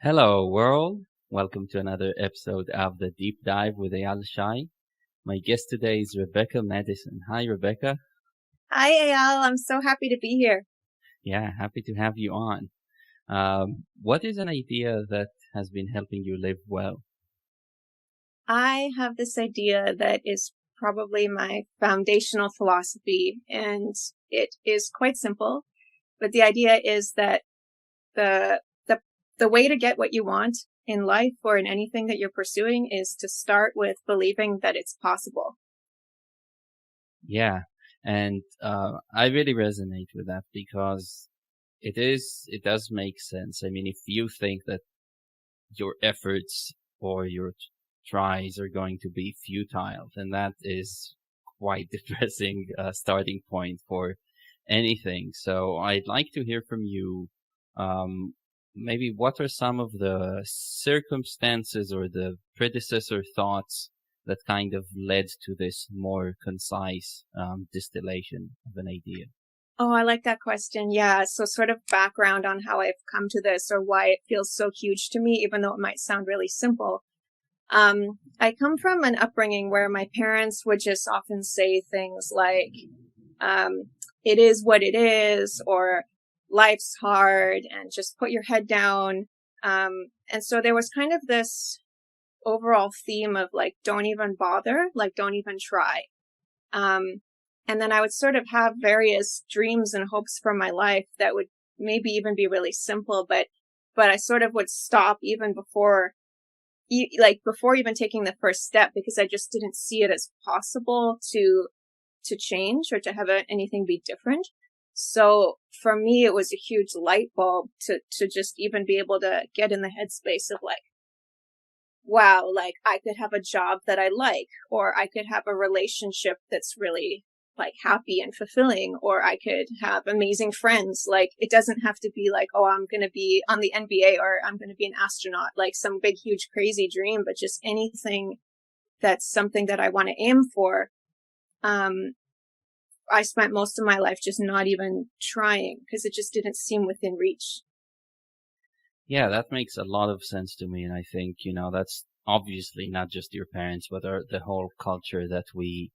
Hello, world. Welcome to another episode of the Deep Dive with Eyal Shai. My guest today is Rebecca Madison. Hi, Rebecca. Hi, Ayal. I'm so happy to be here. Yeah, happy to have you on. What is an idea that has been helping you live well? I have this idea that is probably my foundational philosophy, and it is quite simple. But the idea is that the the the way to get what you want in life or in anything that you're pursuing is to start with believing that it's possible. Yeah, and I really resonate with that because it does make sense. I mean, if you think that your efforts or your tries are going to be futile, then that is quite depressing starting point for anything. So I'd like to hear from you. Um, Maybe what are some of the circumstances or the predecessor thoughts that kind of led to this more concise distillation of an idea? Oh, I like that question. Yeah. So sort of background on how I've come to this or why it feels so huge to me, even though it might sound really simple. I come from an upbringing where my parents would just often say things like, um, it is what it is, or life's hard, and just put your head down. And so there was kind of this overall theme of like, don't even bother, like, don't even try. Um, and then I would sort of have various dreams and hopes for my life that would maybe even be really simple, but I sort of would stop even before even taking the first step because I just didn't see it as possible to change or to have anything be different. So for me, it was a huge light bulb to just even be able to get in the headspace of like, wow, like I could have a job that I like, or I could have a relationship that's really like happy and fulfilling, or I could have amazing friends. Like it doesn't have to be like, oh, I'm going to be on the NBA or I'm going to be an astronaut, like some big, huge, crazy dream, but just anything that's something that I want to aim for. Um, I spent most of my life just not even trying because it just didn't seem within reach. Yeah, that makes a lot of sense to me. And I think, that's obviously not just your parents, but the whole culture that we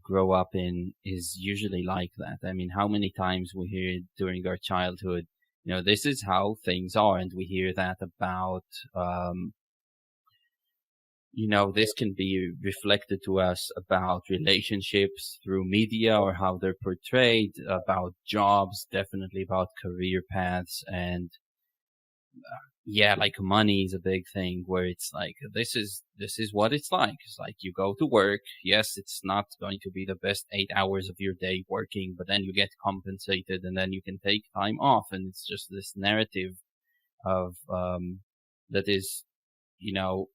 grow up in is usually like that. I mean, how many times we hear during our childhood, this is how things are. And we hear that about, this can be reflected to us about relationships through media or how they're portrayed, about jobs, definitely about career paths. And yeah, like money is a big thing where it's like this is what it's like. It's like you go to work. Yes, it's not going to be the best 8 hours of your day working, but then you get compensated and then you can take time off, and it's just this narrative of that is, you know,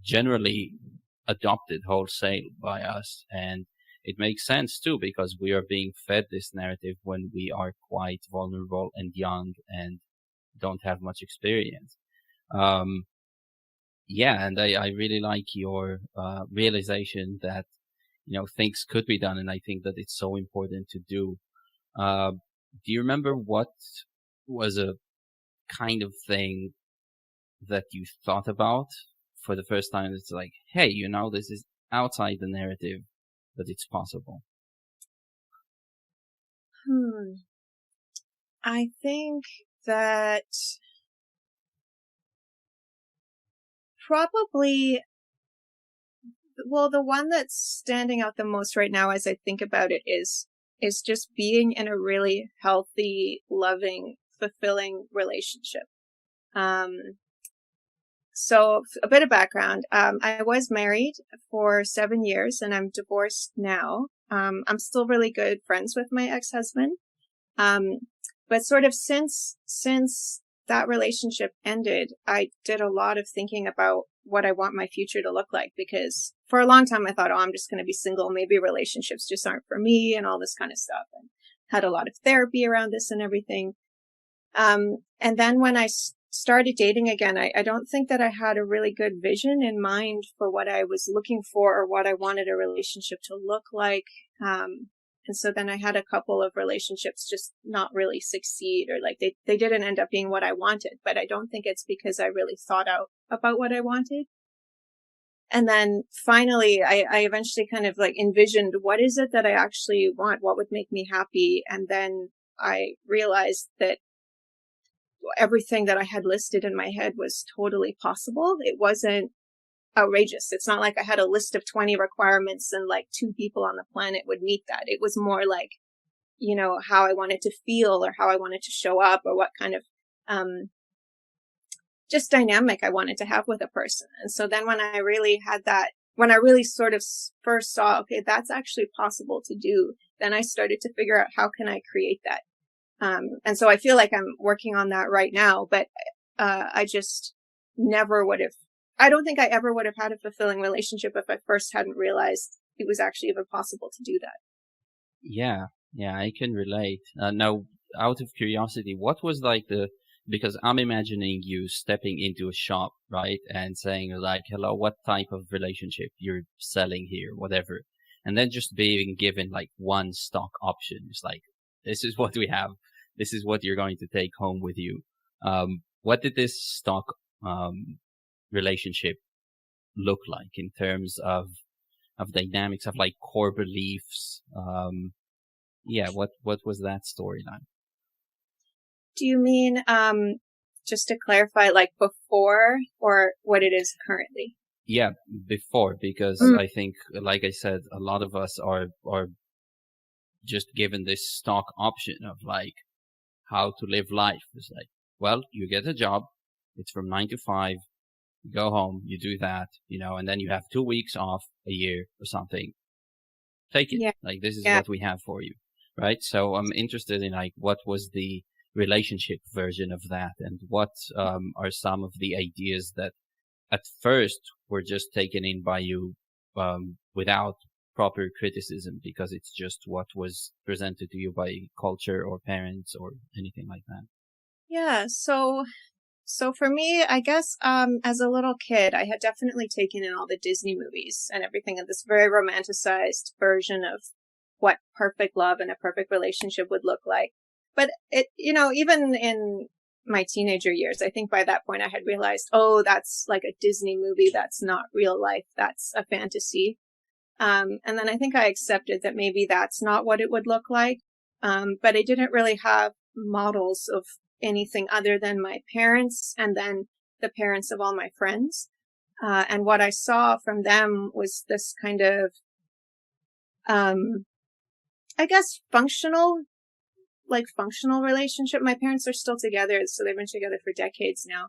generally adopted wholesale by us. And it makes sense too because we are being fed this narrative when we are quite vulnerable and young and don't have much experience. Um, yeah, and I really like your realization that things could be done, and I think that it's so important to do. Uh, do you remember what was a kind of thing that you thought about for the first time? It's like, hey, this is outside the narrative, but it's possible. I think that probably, well, the one that's standing out the most right now as I think about it is just being in a really healthy, loving, fulfilling relationship. Um, so a bit of background. I was married for 7 years and I'm divorced now. I'm still really good friends with my ex-husband. Um, but sort of since that relationship ended, I did a lot of thinking about what I want my future to look like, because for a long time I thought, oh, I'm just going to be single. Maybe relationships just aren't for me and all this kind of stuff, and had a lot of therapy around this and everything. And then when I started dating again, I don't think that I had a really good vision in mind for what I was looking for or what I wanted a relationship to look like. And so then I had a couple of relationships just not really succeed, or like they didn't end up being what I wanted, but I don't think it's because I really thought out about what I wanted. And then finally, I eventually kind of like envisioned, what is it that I actually want? What would make me happy? And then I realized that everything that I had listed in my head was totally possible. It wasn't outrageous. It's not like I had a list of 20 requirements and like 2 people on the planet would meet that. It was more like, you know, how I wanted to feel or how I wanted to show up or what kind of, just dynamic I wanted to have with a person. And so then when I really had that, when I really sort of first saw, okay, that's actually possible to do, then I started to figure out how can I create that. And so I feel like I'm working on that right now, but, I just never would have, I don't think I ever would have had a fulfilling relationship if I first hadn't realized it was actually even possible to do that. Yeah, yeah, I can relate. Now, out of curiosity, what was like because I'm imagining you stepping into a shop, right? And saying like, hello, what type of relationship you're selling here, whatever. And then just being given like one stock option. It's like, this is what we have. This is what you're going to take home with you. What did this stock, relationship look like in terms of dynamics, of like core beliefs? Yeah, what was that storyline? Do you mean, just to clarify, like before or what it is currently? Yeah, before, because I think, like I said, a lot of us are just given this stock option of like how to live life. It's like, well, you get a job, it's from 9 to 5, you go home, you do that, you know, and then you have 2 weeks off a year or something. Take it. Yeah. Like, this is Yeah. what we have for you. Right. So I'm interested in like, what was the relationship version of that, and what, are some of the ideas that at first were just taken in by you, without proper criticism, because it's just what was presented to you by culture or parents or anything like that. Yeah. So for me, I guess, as a little kid, I had definitely taken in all the Disney movies and everything, and this very romanticized version of what perfect love and a perfect relationship would look like. But it, you know, even in my teenager years, I think by that point I had realized, oh, that's like a Disney movie. That's not real life. That's a fantasy. And then I think I accepted that maybe that's not what it would look like. But I didn't really have models of anything other than my parents and then the parents of all my friends. And what I saw from them was this kind of, I guess, functional relationship. My parents are still together, so they've been together for decades now.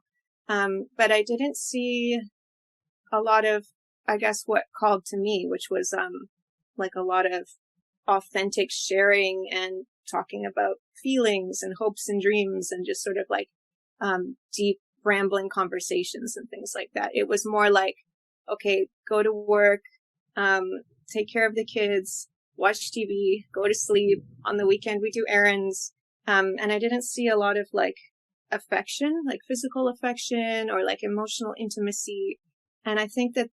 But I didn't see a lot of, I guess, what called to me, which was, like a lot of authentic sharing and talking about feelings and hopes and dreams and just sort of like, deep rambling conversations and things like that. It was more like, okay, go to work, take care of the kids, watch TV, go to sleep. On the weekend, we do errands. And I didn't see a lot of like affection, like physical affection or like emotional intimacy. And I think that,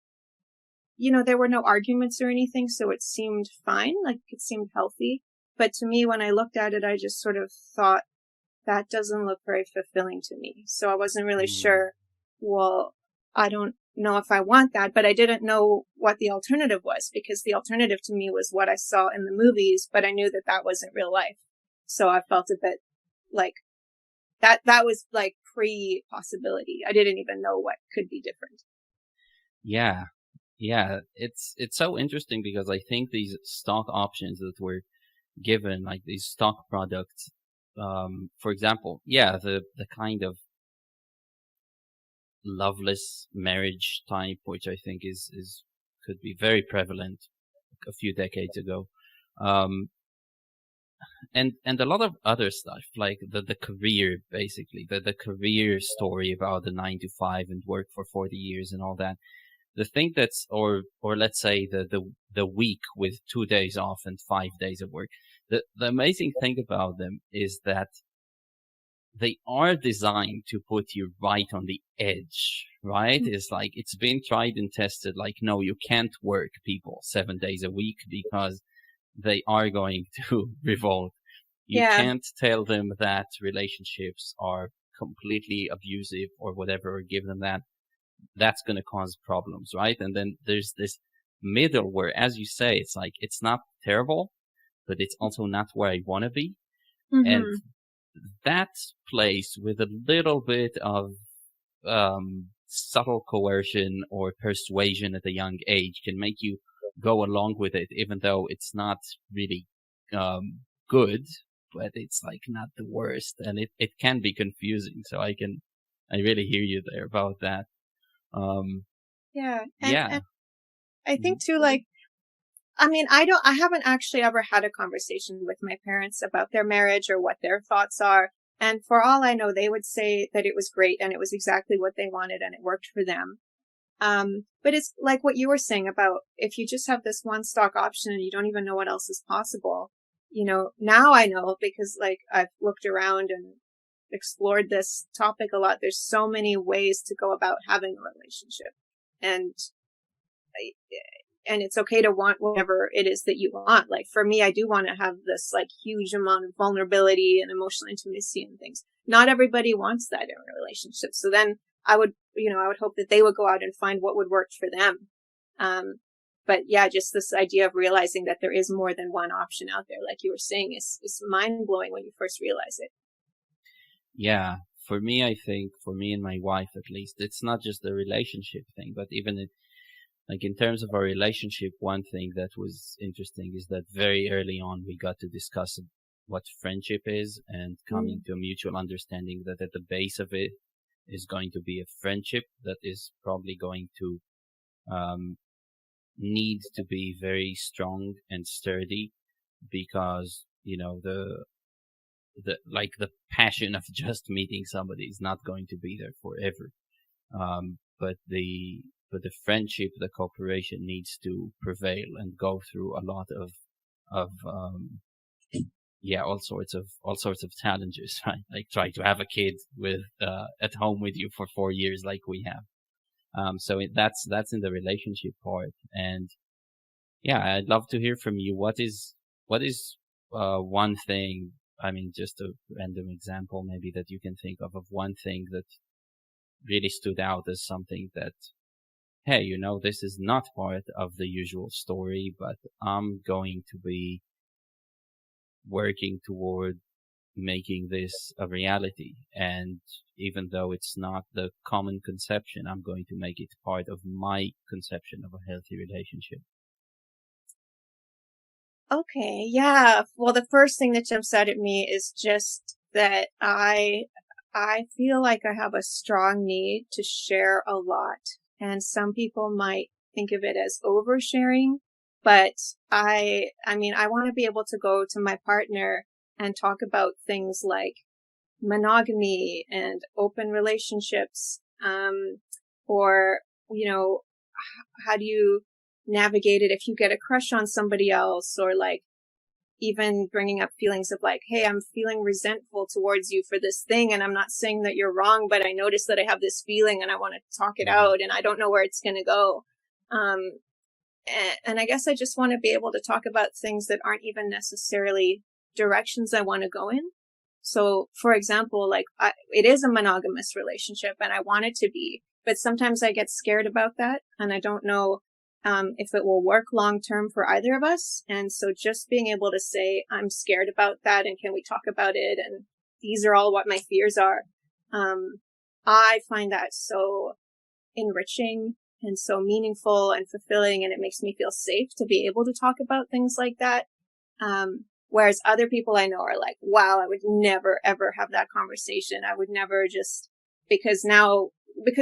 you know, there were no arguments or anything, so it seemed fine, like it seemed healthy. But to me, when I looked at it, I just sort of thought, that doesn't look very fulfilling to me. So I wasn't really sure, well, I don't know if I want that, but I didn't know what the alternative was, because the alternative to me was what I saw in the movies, but I knew that that wasn't real life. So I felt a bit like that was like pre-possibility. I didn't even know what could be different. Yeah. Yeah. It's so interesting because I think these stock options that were given, like these stock products, for example, yeah, the kind of loveless marriage type, which I think is could be very prevalent a few decades ago. And a lot of other stuff, like the career, basically, the career story about the 9 to 5 and work for 40 years and all that. The thing that's, or let's say the week with 2 days off and 5 days of work. The amazing thing about them is that they are designed to put you right on the edge, right? It's like, it's been tried and tested. Like, no, you can't work, people, 7 days a week, because they are going to revolt. You Yeah. can't tell them that relationships are completely abusive or whatever, or give them that. That's going to cause problems, right? And then there's this middle where, as you say, it's like, it's not terrible, but it's also not where I want to be. And Mm-hmm. that place with a little bit of subtle coercion or persuasion at a young age can make you go along with it, even though it's not really good, but it's like not the worst, and it can be confusing. So I really hear you there about that. Yeah. Yeah. And I Mhm. think too, like, I haven't actually ever had a conversation with my parents about their marriage or what their thoughts are. And for all I know, they would say that it was great and it was exactly what they wanted and it worked for them. But it's like what you were saying about if you just have this one stock option and you don't even know what else is possible. Now I know because like I've looked around and explored this topic a lot. There's so many ways to go about having a relationship. And and it's okay to want whatever it is that you want. Like for me, I do want to have this like huge amount of vulnerability and emotional intimacy and things. Not everybody wants that in a relationship. So then I would hope that they would go out and find what would work for them. Um, but yeah, just this idea of realizing that there is more than one option out there, like you were saying, is mind blowing when you first realize it. Yeah. For me, I think, for me and my wife at least, it's not just the relationship thing, but even like in terms of our relationship, one thing that was interesting is that very early on we got to discuss what friendship is, and coming to a mutual understanding that at the base of it is going to be a friendship that is probably going to um, need to be very strong and sturdy, because the passion of just meeting somebody is not going to be there forever. But the friendship, the cooperation needs to prevail and go through a lot of yeah, all sorts of challenges, right? Like try to have a kid with at home with you for 4 years, like we have. That's in the relationship part, and yeah, I'd love to hear from you. What is one thing? I mean, just a random example, maybe, that you can think of one thing that really stood out as something that, hey, this is not part of the usual story, but I'm going to be working toward making this a reality. And even though it's not the common conception, I'm going to make it part of my conception of a healthy relationship. Okay, yeah. Well, the first thing that jumps out at me is just that I feel like I have a strong need to share a lot. And some people might think of it as oversharing, but I want to be able to go to my partner and talk about things like monogamy and open relationships, or, how do you navigate it if you get a crush on somebody else, or like even bringing up feelings of like, hey, I'm feeling resentful towards you for this thing. And I'm not saying that you're wrong, but I noticed that I have this feeling and I want to talk it Hmm. out and I don't know where it's going to go. Um, and I guess I just want to be able to talk about things that aren't even necessarily directions I want to go in. So, for example, like it is a monogamous relationship and I want it to be, but sometimes I get scared about that and I don't know if it will work long term for either of us. And so just being able to say, I'm scared about that and can we talk about it? And these are all what my fears are. Um, I find that so enriching and so meaningful and fulfilling. And it makes me feel safe to be able to talk about things like that. Whereas other people I know are like, wow, I would never ever have that conversation. I would never just because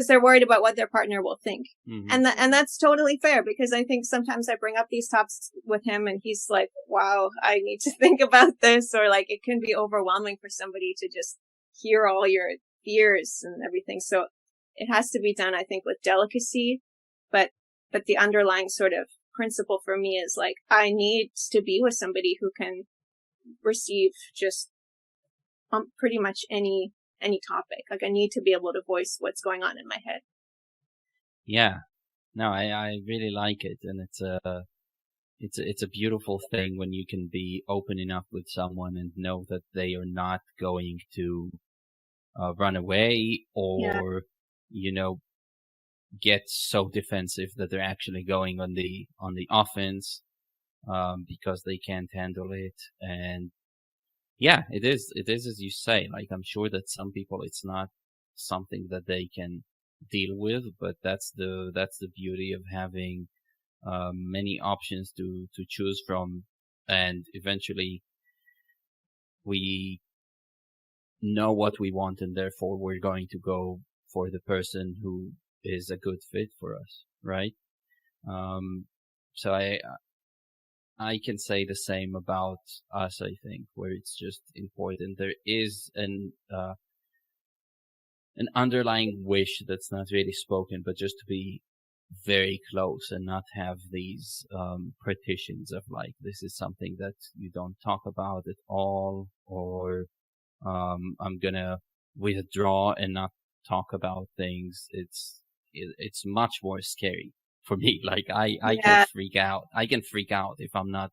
they're worried about what their partner will think. Hmm. And that's totally fair because I think sometimes I bring up these topics with him and he's like, wow, I need to think about this, or like it can be overwhelming for somebody to just hear all your fears and everything. So it has to be done, I think, with delicacy, but the underlying sort of principle for me is like I need to be with somebody who can receive just pretty much any topic. Like I need to be able to voice what's going on in my head. Yeah, no, I really like it, and it's a beautiful thing when you can be open enough with someone and know that they are not going to run away Yeah. or, you know, get so defensive that they're actually going on the offense because they can't handle it. And yeah, it is as you say. Like I'm sure that some people it's not something that they can deal with, but that's the beauty of having many options to choose from, and eventually we know what we want, and therefore we're going to go for the person who is a good fit for us, right? Um, so I can say the same about us. I think where it's just important. There is an underlying wish that's not really spoken, but just to be very close and not have these partitions of like this is something that you don't talk about at all, or I'm gonna withdraw and not talk about things. It's much more scary for me. Like I can Yeah. freak out. I can freak out if I'm not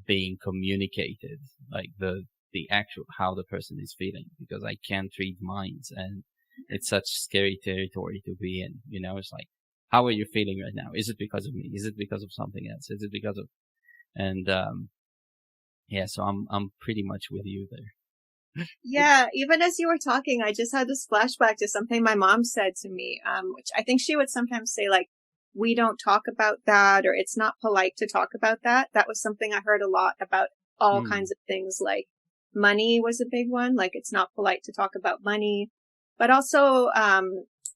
being communicated, like the actual how the person is feeling, because I can't read minds, and it's such scary territory to be in. You know, it's like, how are you feeling right now? Is it because of me? Is it because of something else? Is it because of and yeah, so I'm pretty much with you there. Yeah, even as you were talking, I just had this flashback to something my mom said to me, which I think she would sometimes say, like, we don't talk about that, or it's not polite to talk about that. That was something I heard a lot about all Mm, kinds of things, like money was a big one. Like, it's not polite to talk about money, but also,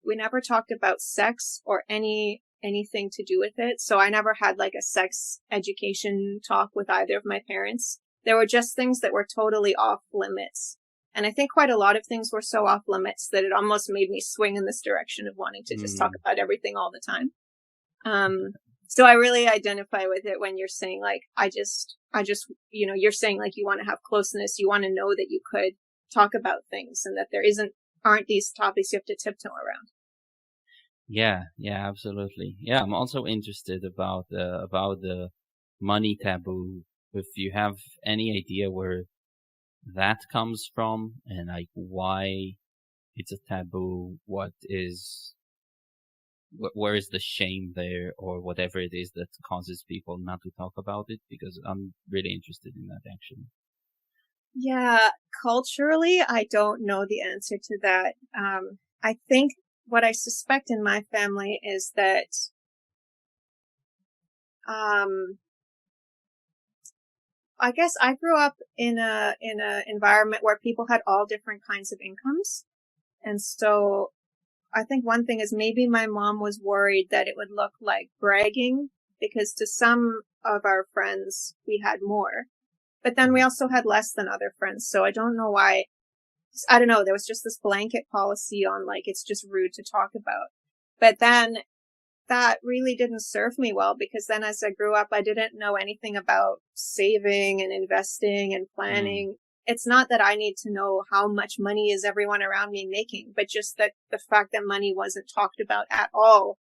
we never talked about sex or anything to do with it. So I never had like a sex education talk with either of my parents. There were just things that were totally off limits. And I think quite a lot of things were so off limits that it almost made me swing in this direction of wanting to just talk mm. about everything all the time. Um, so I really identify with it when you're saying like, you're saying like you want to have closeness. You want to know that you could talk about things and that aren't these topics you have to tiptoe around. Yeah, yeah, absolutely. Yeah, I'm also interested about the money taboo. If you have any idea where that comes from and like why it's a taboo, where is the shame there, or whatever it is that causes people not to talk about it, because I'm really interested in that actually. Yeah, culturally, I don't know the answer to that. I think what I suspect in my family is that, um, I guess I grew up in a environment where people had all different kinds of incomes. And so I think one thing is maybe my mom was worried that it would look like bragging because to some of our friends, we had more, but then we Mm. also had less than other friends. So I don't know why. I don't know. There was just this blanket policy on like, it's just rude to talk about. But then that really didn't serve me well because then as I grew up, I didn't know anything about saving and investing and Mm. planning. It's not that I need to know how much money is everyone around me making, but just that the fact that money wasn't talked about at all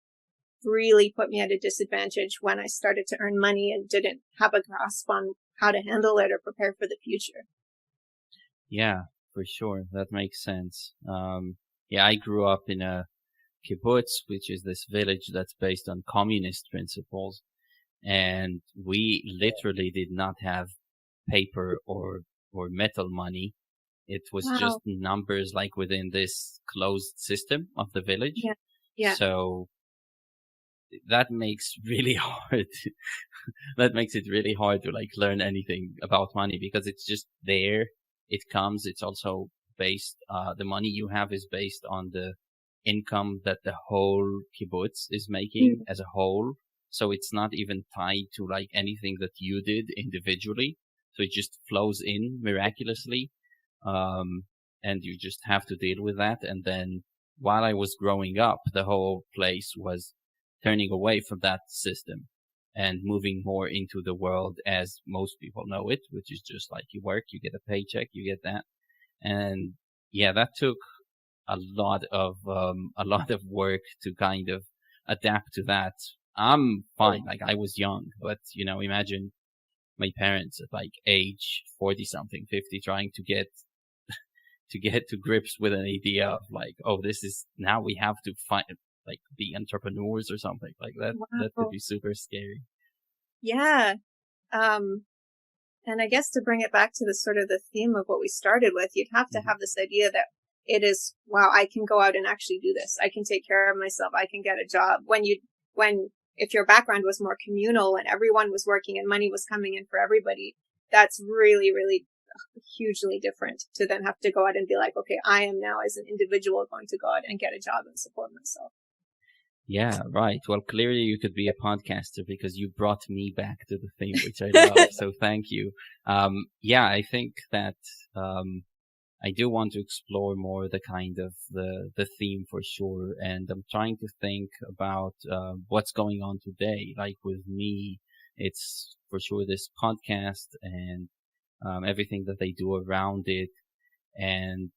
really put me at a disadvantage when I started to earn money and didn't have a grasp on how to handle it or prepare for the future. Yeah, for sure. That makes sense. Yeah, I grew up in a kibbutz, which is this village that's based on communist principles. And we literally did not have paper or metal money. It was just Wow. numbers like within this closed system of the village. Yeah. Yeah. So that makes really hard. That makes it really hard to like learn anything about money because it's just there. It comes. It's also based, the money you have is based on the income that the whole kibbutz is making Mm. as a whole. So it's not even tied to like anything that you did individually. So it just flows in miraculously. Um, and you just have to deal with that. And then while I was growing up, the whole place was turning away from that system and moving more into the world as most people know it, which is just like you work, you get a paycheck, you get that. And yeah, that took a lot of work to kind of adapt to that. I'm fine. Like I was young, but imagine my parents at like age 40 something, 50, trying to get to grips with an idea of like, oh, this is now we have to find like be entrepreneurs or something like that. That could Wow. be super scary. Yeah. Um, and I guess to bring it back to the sort of the theme of what we started with, you'd have to Mhm. have this idea that it is, wow, I can go out and actually do this. I can take care of myself. I can get a job. If your background was more communal and everyone was working and money was coming in for everybody, that's really, really hugely different to then have to go out and be like, okay, I am now as an individual going to go out and get a job and support myself. Yeah, right. Well, clearly you could be a podcaster because you brought me back to the theme, which I love. So thank you. Yeah, I think that I do want to explore more the kind of the theme for sure, and I'm trying to think about what's going on today. Like with me, it's for sure this podcast and everything that they do around it, and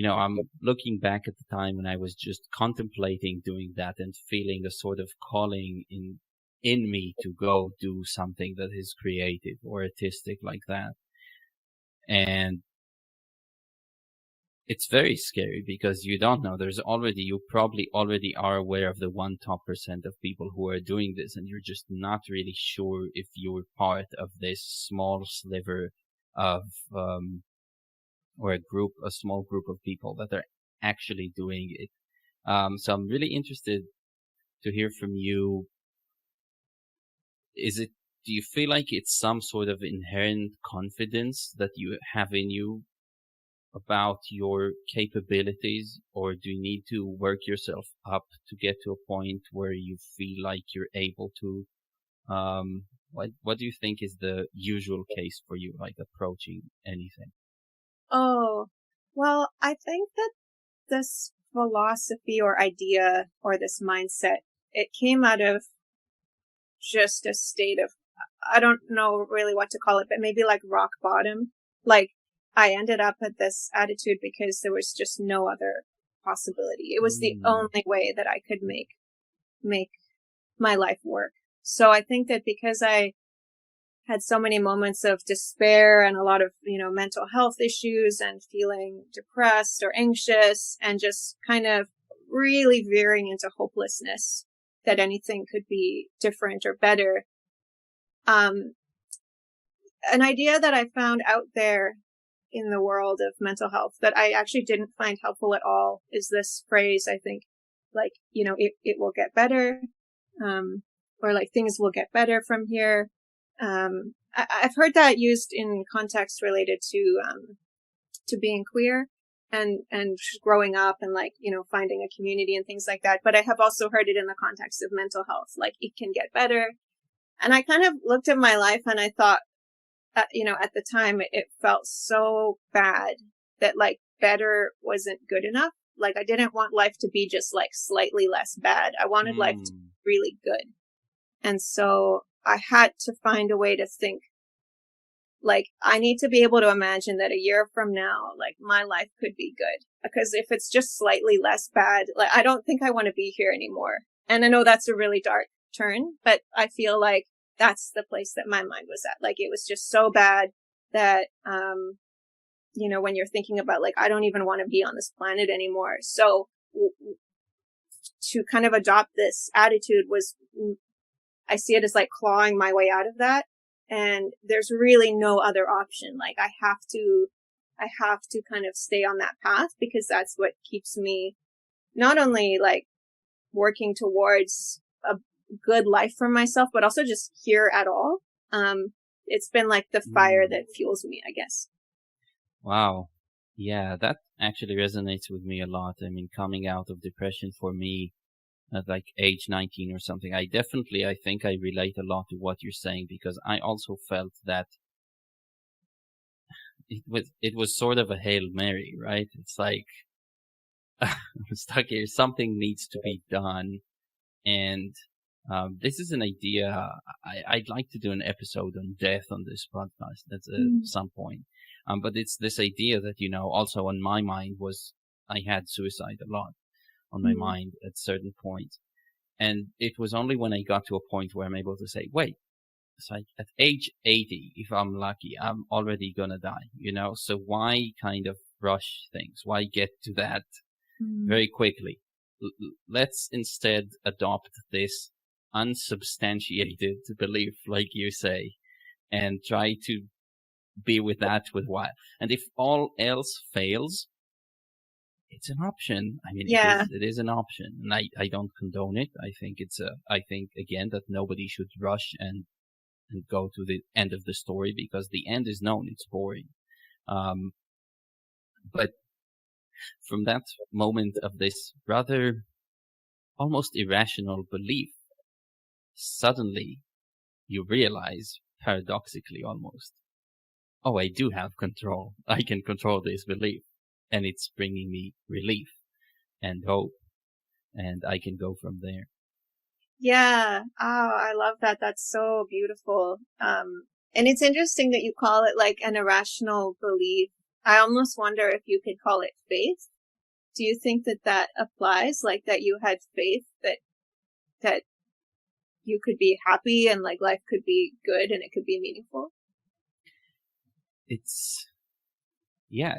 I'm looking back at the time when I was just contemplating doing that and feeling a sort of calling in me to go do something that is creative or artistic like that. And it's very scary because you don't know. You probably already are aware of the 1% of people who are doing this, and you're just not really sure if you're part of this small sliver of, or a small group of people that are actually doing it. So I'm really interested to hear from you. Do you feel like it's some sort of inherent confidence that you have in you about your capabilities, or do you need to work yourself up to get to a point where you feel like you're able to, what do you think is the usual case for you, like approaching anything? Oh, well, I think that this philosophy or idea or this mindset, it came out of just a state of, I don't know really what to call it, but maybe like rock bottom. Like I ended up at this attitude because there was just no other possibility. It was the Mm, only way that I could make my life work. So I think that because I had so many moments of despair and a lot of, mental health issues and feeling depressed or anxious and just kind of really veering into hopelessness that anything could be different or better. Um, an idea that I found out there in the world of mental health that I actually didn't find helpful at all is this phrase, I think, like, it will get better. Or like things will get better from here. I've heard that used in context related to being queer and growing up and like, finding a community and things like that. But I have also heard it in the context of mental health, like it can get better. And I kind of looked at my life and I thought, at the time it felt so bad that like better wasn't good enough. Like I didn't want life to be just like slightly less bad. I wanted life to mm, be really good. And so I had to find a way to think like I need to be able to imagine that a year from now, like my life could be good. Because if it's just slightly less bad, like I don't think I want to be here anymore. And I know that's a really dark turn, but I feel like that's the place that my mind was at. Like it was just so bad that, when you're thinking about like, I don't even want to be on this planet anymore. So to kind of adopt this attitude was, I see it as like clawing my way out of that. And there's really no other option. Like I have to kind of stay on that path because that's what keeps me not only like working towards a good life for myself, but also just here at all. It's been like the fire mm. that fuels me, I guess. Wow. Yeah, that actually resonates with me a lot. I mean, coming out of depression for me at like age 19 or something, I think I relate a lot to what you're saying because I also felt that it was sort of a Hail Mary, right? It's like, I'm stuck here. Something needs to be done. And this is an idea. I'd like to do an episode on death on this podcast at Mm. some point. But it's this idea that, also on my mind I had suicide a lot on my Mm. mind at certain points. And it was only when I got to a point where I'm able to say, wait, it's like at age 80, if I'm lucky, I'm already gonna die, So why kind of rush things? Why get to that very quickly? Let's instead adopt this unsubstantiated belief, like you say, and try to be with that with what. And if all else fails, it's an option. I mean, Yeah. it is an option, and I don't condone it. I think again that nobody should rush and go to the end of the story, because the end is known. It's boring. But from that moment of this rather almost irrational belief, suddenly you realize, paradoxically almost, oh, I do have control. I can control this belief, and it's bringing me relief and hope, and I can go from there. Yeah. Oh, I love that. That's so beautiful. And it's interesting that you call it like an irrational belief. I almost wonder if you could call it faith. Do you think that that applies? Like that you had faith that you could be happy and like life could be good and it could be meaningful?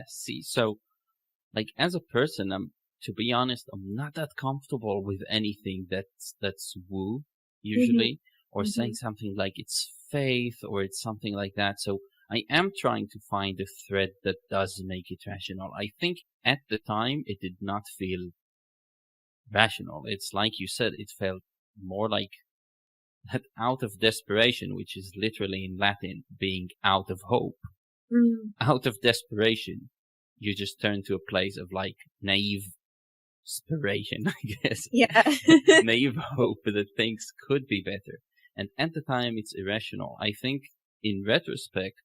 See, so like as a person, to be honest, I'm not that comfortable with anything that's woo usually, or saying something like it's faith or it's something like that. So I am trying to find a thread that does make it rational. I think at the time it did not feel rational. It's like you said, it felt more like that out of desperation, which is literally in Latin being out of hope. Out of desperation, you just turn to a place of like naive inspiration, I guess. Yeah. Naive hope that things could be better. And at the time, it's irrational. I think in retrospect,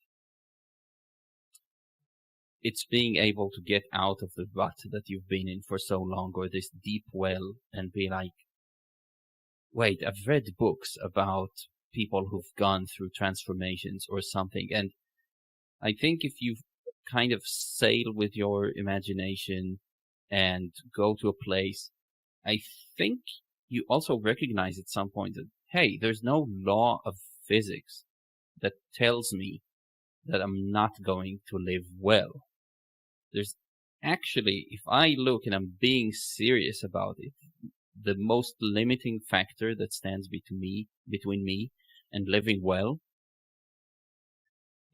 it's being able to get out of the rut that you've been in for so long, or this deep well, and be like, wait, I've read books about people who've gone through transformations or something. And I think if you kind of sail with your imagination and go to a place, I think you also recognize at some point that, hey, there's no law of physics that tells me that I'm not going to live well. There's actually, if I look and I'm being serious about it, the most limiting factor that stands between me and living well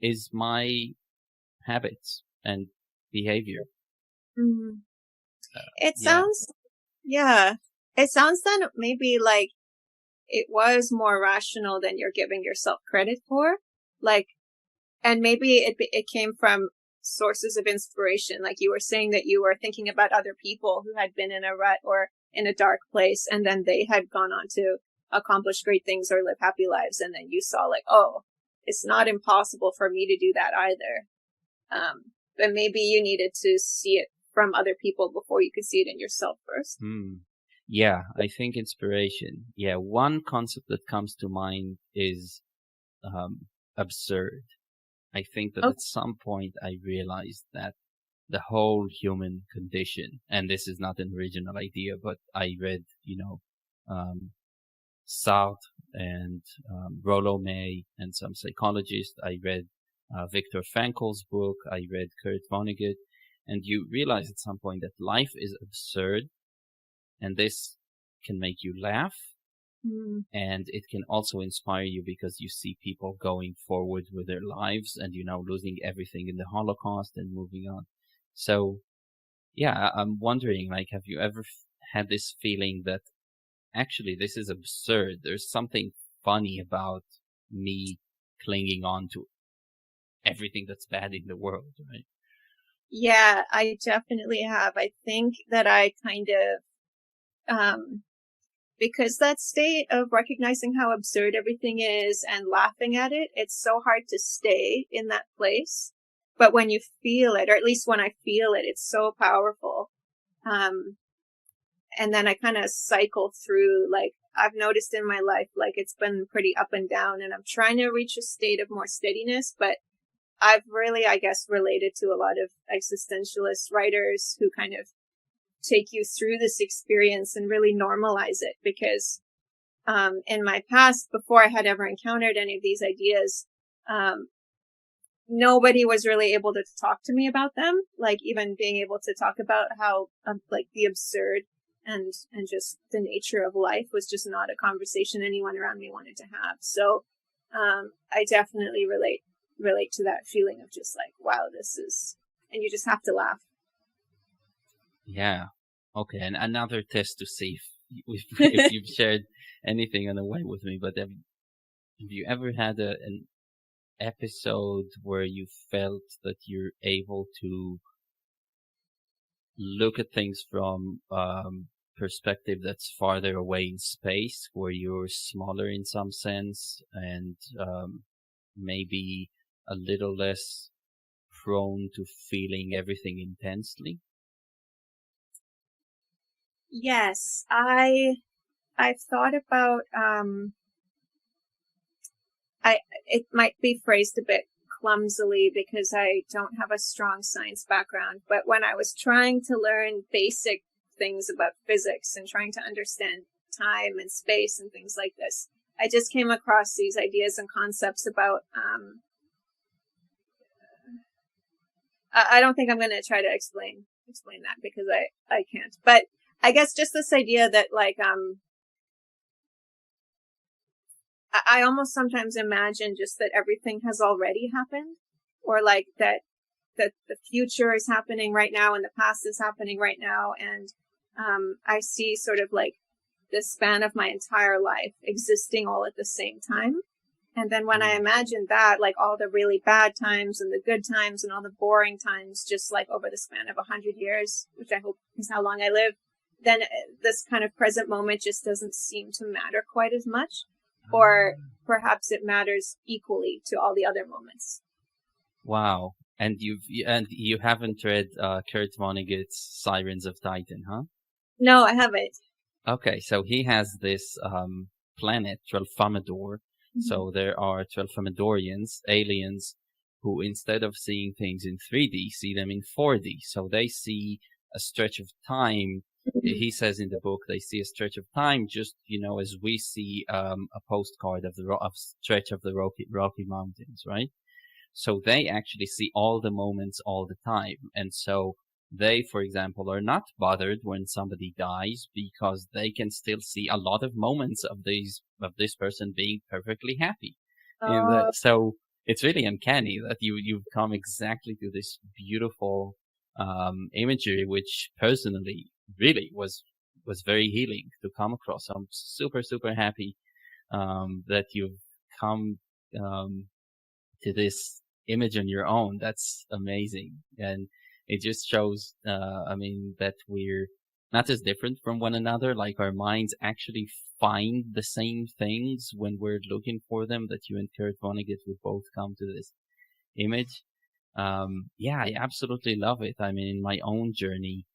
is my habits and behavior. It sounds, yeah. It sounds then maybe like it was more rational than you're giving yourself credit for. Like, and maybe it came from sources of inspiration. Like you were saying that you were thinking about other people who had been in a rut or in a dark place, and then they had gone on to accomplish great things or live happy lives. And then you saw like, oh, it's not impossible for me to do that either. But maybe you needed to see it from other people before you could see it in yourself first. Yeah, I think inspiration. Yeah, one concept that comes to mind is absurd. I think that at some point I realized that the whole human condition, and this is not an original idea, but I read, Sartre and Rollo May and some psychologists. I read Viktor Frankl's book. I read Kurt Vonnegut. And you realize at some point that life is absurd, and this can make you laugh, and it can also inspire you because you see people going forward with their lives and, losing everything in the Holocaust and moving on. So, yeah, I'm wondering, like, have you ever had this feeling that actually this is absurd? There's something funny about me clinging on to everything that's bad in the world, right? Yeah, I definitely have. I think that I kind of, because that state of recognizing how absurd everything is and laughing at it, it's so hard to stay in that place. But when you feel it, or at least when I feel it, it's so powerful. And then I kind of cycle through, like, I've noticed in my life, like, it's been pretty up and down, and I'm trying to reach a state of more steadiness, but I've really, I guess, related to a lot of existentialist writers who kind of take you through this experience and really normalize it, because in my past, before I had ever encountered any of these ideas, nobody was really able to talk to me about them. Like even being able to talk about how like the absurd and just the nature of life was just not a conversation anyone around me wanted to have. So I definitely relate to that feeling of just like, wow, this is, and you just have to laugh. Yeah. Okay. And another test to see if you've shared anything on the way with me, but have you ever had an episode where you felt that you're able to look at things from perspective that's farther away in space, where you're smaller in some sense and maybe a little less prone to feeling everything intensely? Yes, I've thought about it might be phrased a bit clumsily because I don't have a strong science background, but when I was trying to learn basic things about physics and trying to understand time and space and things like this, I just came across these ideas and concepts about I don't think I'm going to try to explain that because I can't. But I guess just this idea that like I almost sometimes imagine just that everything has already happened, or like that the future is happening right now and the past is happening right now, and I see sort of like the span of my entire life existing all at the same time. And then when I imagine that, like all the really bad times and the good times and all the boring times, just like over the span of 100 years, which I hope is how long I live, then this kind of present moment just doesn't seem to matter quite as much. Or perhaps it matters equally to all the other moments. Wow. And you haven't read Kurt Vonnegut's Sirens of Titan, huh? No, I haven't. Okay, so he has this planet, Tralfamador. Mm-hmm. So there are Tralfamadorians, aliens, who instead of seeing things in 3D, see them in 4D. So they see a stretch of time. He says in the book, they see a stretch of time just, as we see a postcard of the stretch of the Rocky Mountains, right? So they actually see all the moments all the time. And so they, for example, are not bothered when somebody dies because they can still see a lot of moments of this person being perfectly happy. And so it's really uncanny that you've come exactly to this beautiful imagery, which personally really was very healing to come across. I'm super, super happy that you've come to this image on your own. That's amazing. And it just shows, that we're not as different from one another. Like our minds actually find the same things when we're looking for them, that you and Kurt Vonnegut would both come to this image. I absolutely love it. I mean, in my own journey,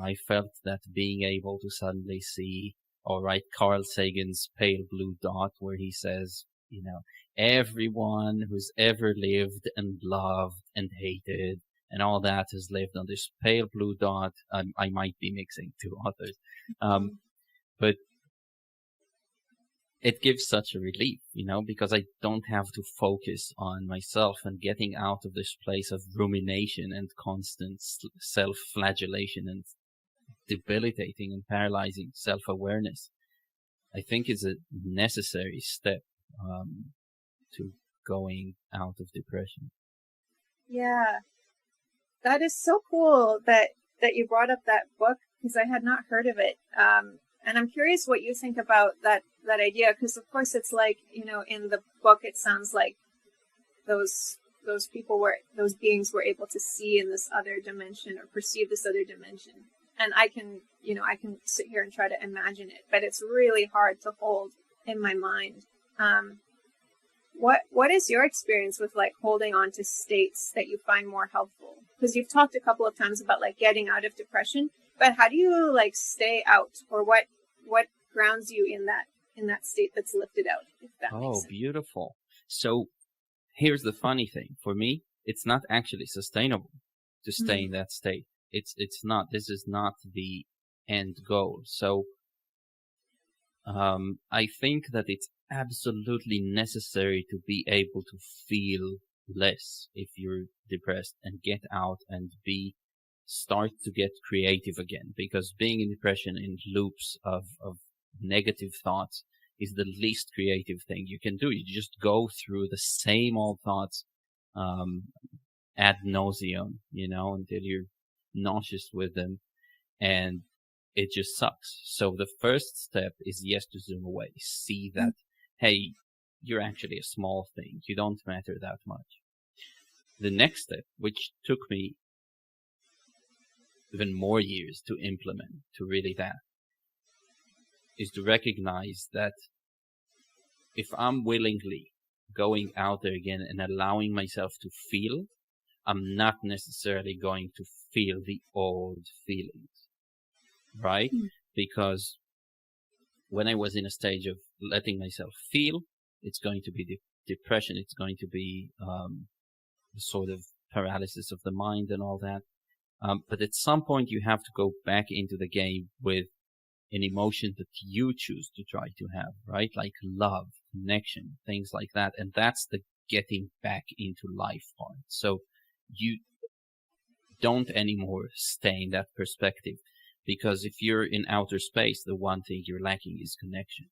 I felt that being able to suddenly see, all right, Carl Sagan's pale blue dot, where he says, everyone who's ever lived and loved and hated and all that has lived on this pale blue dot. I might be mixing two authors. But it gives such a relief, because I don't have to focus on myself and getting out of this place of rumination and constant self-flagellation and debilitating and paralyzing self-awareness. I think is a necessary step to going out of depression. Yeah, that is so cool that you brought up that book, because I had not heard of it. And I'm curious what you think about that idea, because of course it's like, in the book it sounds like those beings were able to see in this other dimension or perceive this other dimension. And I can sit here and try to imagine it, but it's really hard to hold in my mind. What is your experience with like holding on to states that you find more helpful? Because you've talked a couple of times about like getting out of depression, but how do you like stay out, or what grounds you in that state that's lifted out? If that makes sense. Beautiful. So here's the funny thing. For me, it's not actually sustainable to stay in that state. It's not. This is not the end goal. So I think that it's absolutely necessary to be able to feel less if you're depressed and get out and start to get creative again, because being in depression in loops of negative thoughts is the least creative thing you can do. You just go through the same old thoughts, um, ad nauseum, until you're nauseous with them, and it just sucks. So the first step is, yes, to zoom away, see that, hey, you're actually a small thing. You don't matter that much. The next step, which took me even more years to implement, to really that, is to recognize that if I'm willingly going out there again and allowing myself to feel, I'm not necessarily going to feel the old feelings, right? Because when I was in a stage of letting myself feel, it's going to be depression. It's going to be sort of paralysis of the mind and all that. But at some point, you have to go back into the game with an emotion that you choose to try to have, right? Like love, connection, things like that. And that's the getting back into life part. So you don't anymore stay in that perspective, because if you're in outer space, the one thing you're lacking is connection,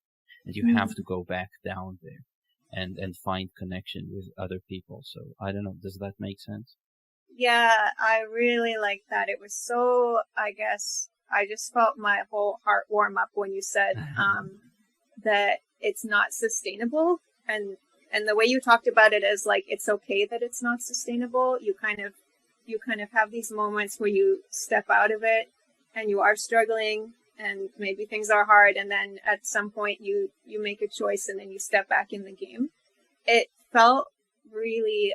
and you have to go back down there and find connection with other people. So I don't know, does that make sense? Yeah, I really like that. It was so, I guess, I just felt my whole heart warm up when you said that it's not sustainable. And the way you talked about it is like, it's okay that it's not sustainable. You kind of have these moments where you step out of it and you are struggling and maybe things are hard. And then at some point you make a choice and then you step back in the game. It felt really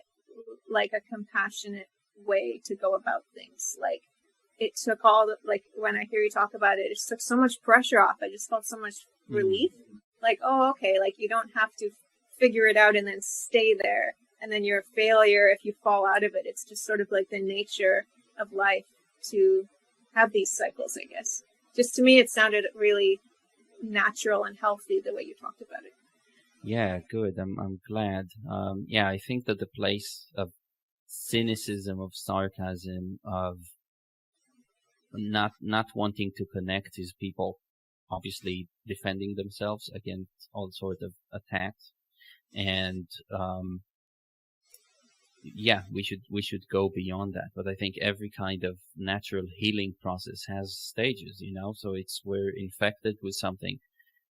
like a compassionate way to go about things. Like, it took all the, like, when I hear you talk about it, it just took so much pressure off. I just felt so much relief. Like, oh, okay, like you don't have to figure it out and then stay there. And then you're a failure if you fall out of it. It's just sort of like the nature of life to have these cycles, I guess. Just to me, it sounded really natural and healthy the way you talked about it. Yeah, good. I'm glad. Yeah, I think that the place of cynicism, of sarcasm, of not wanting to connect is people obviously defending themselves against all sorts of attacks. And yeah, we should go beyond that. But I think every kind of natural healing process has stages, so we're infected with something,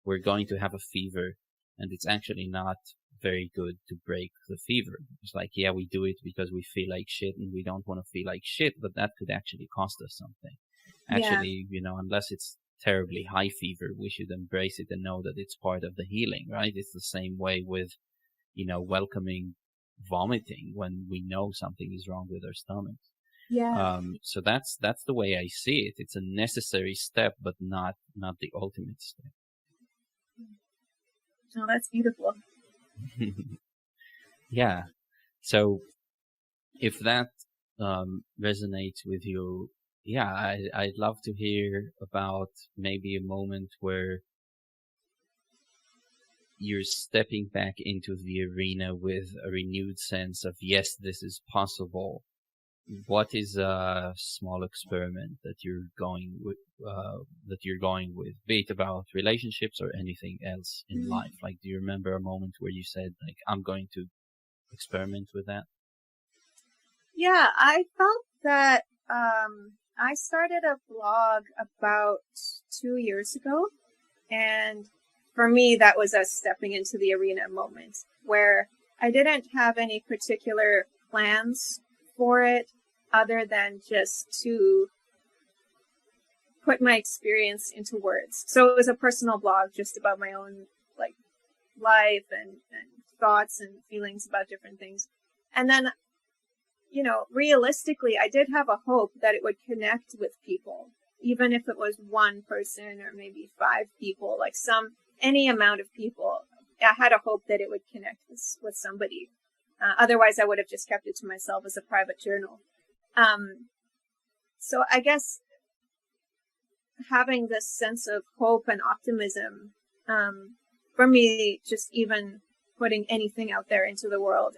we're going to have a fever, and it's actually not very good to break the fever. It's like, yeah, we do it because we feel like shit and we don't want to feel like shit, but that could actually cost us something. Actually, unless it's terribly high fever, we should embrace it and know that it's part of the healing, right? It's the same way with, welcoming vomiting when we know something is wrong with our stomachs. Yeah. So that's the way I see it. It's a necessary step, but not the ultimate step. Oh, that's beautiful. Yeah. So if that resonates with you, yeah, I'd love to hear about maybe a moment where you're stepping back into the arena with a renewed sense of, yes, this is possible. What is a small experiment that you're going with, be it about relationships or anything else in life? Like, do you remember a moment where you said, like, I'm going to experiment with that? Yeah, I felt that I started a blog about 2 years ago, and for me, that was a stepping into the arena moment where I didn't have any particular plans for it other than just to put my experience into words. So it was a personal blog just about my own like life and thoughts and feelings about different things. And then, realistically, I did have a hope that it would connect with people, even if it was one person or maybe 5 people, like any amount of people. I had a hope that it would connect with somebody. Otherwise, I would have just kept it to myself as a private journal. So I guess having this sense of hope and optimism for me, just even putting anything out there into the world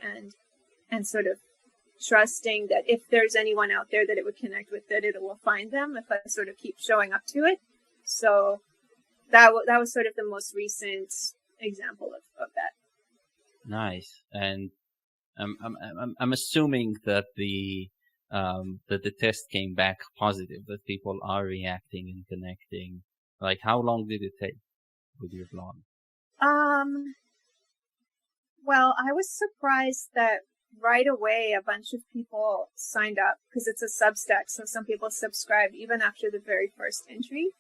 and sort of trusting that if there's anyone out there that it would connect with, that it will find them if I sort of keep showing up to it. So that was sort of the most recent example of that. Nice. And I'm assuming that the test came back positive, that people are reacting and connecting. Like, how long did it take with your blog? Well, I was surprised that right away a bunch of people signed up because it's a Substack, so some people subscribed even after the very first entry.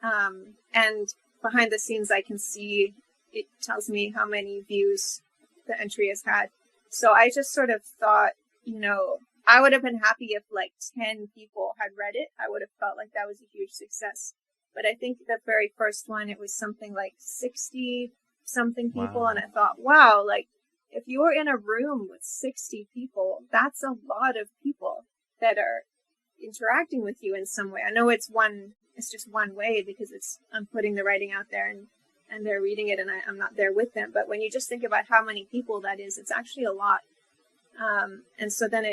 And behind the scenes, I can see it tells me how many views the entry has had. So I just sort of thought, I would have been happy if like 10 people had read it. I would have felt like that was a huge success. But I think the very first one, it was something like 60 something people. Wow. And I thought, wow, like if you were in a room with 60 people, that's a lot of people that are interacting with you in some way. I know it's just one way because I'm putting the writing out there and they're reading it and I'm not there with them. But when you just think about how many people that is, it's actually a lot. And so then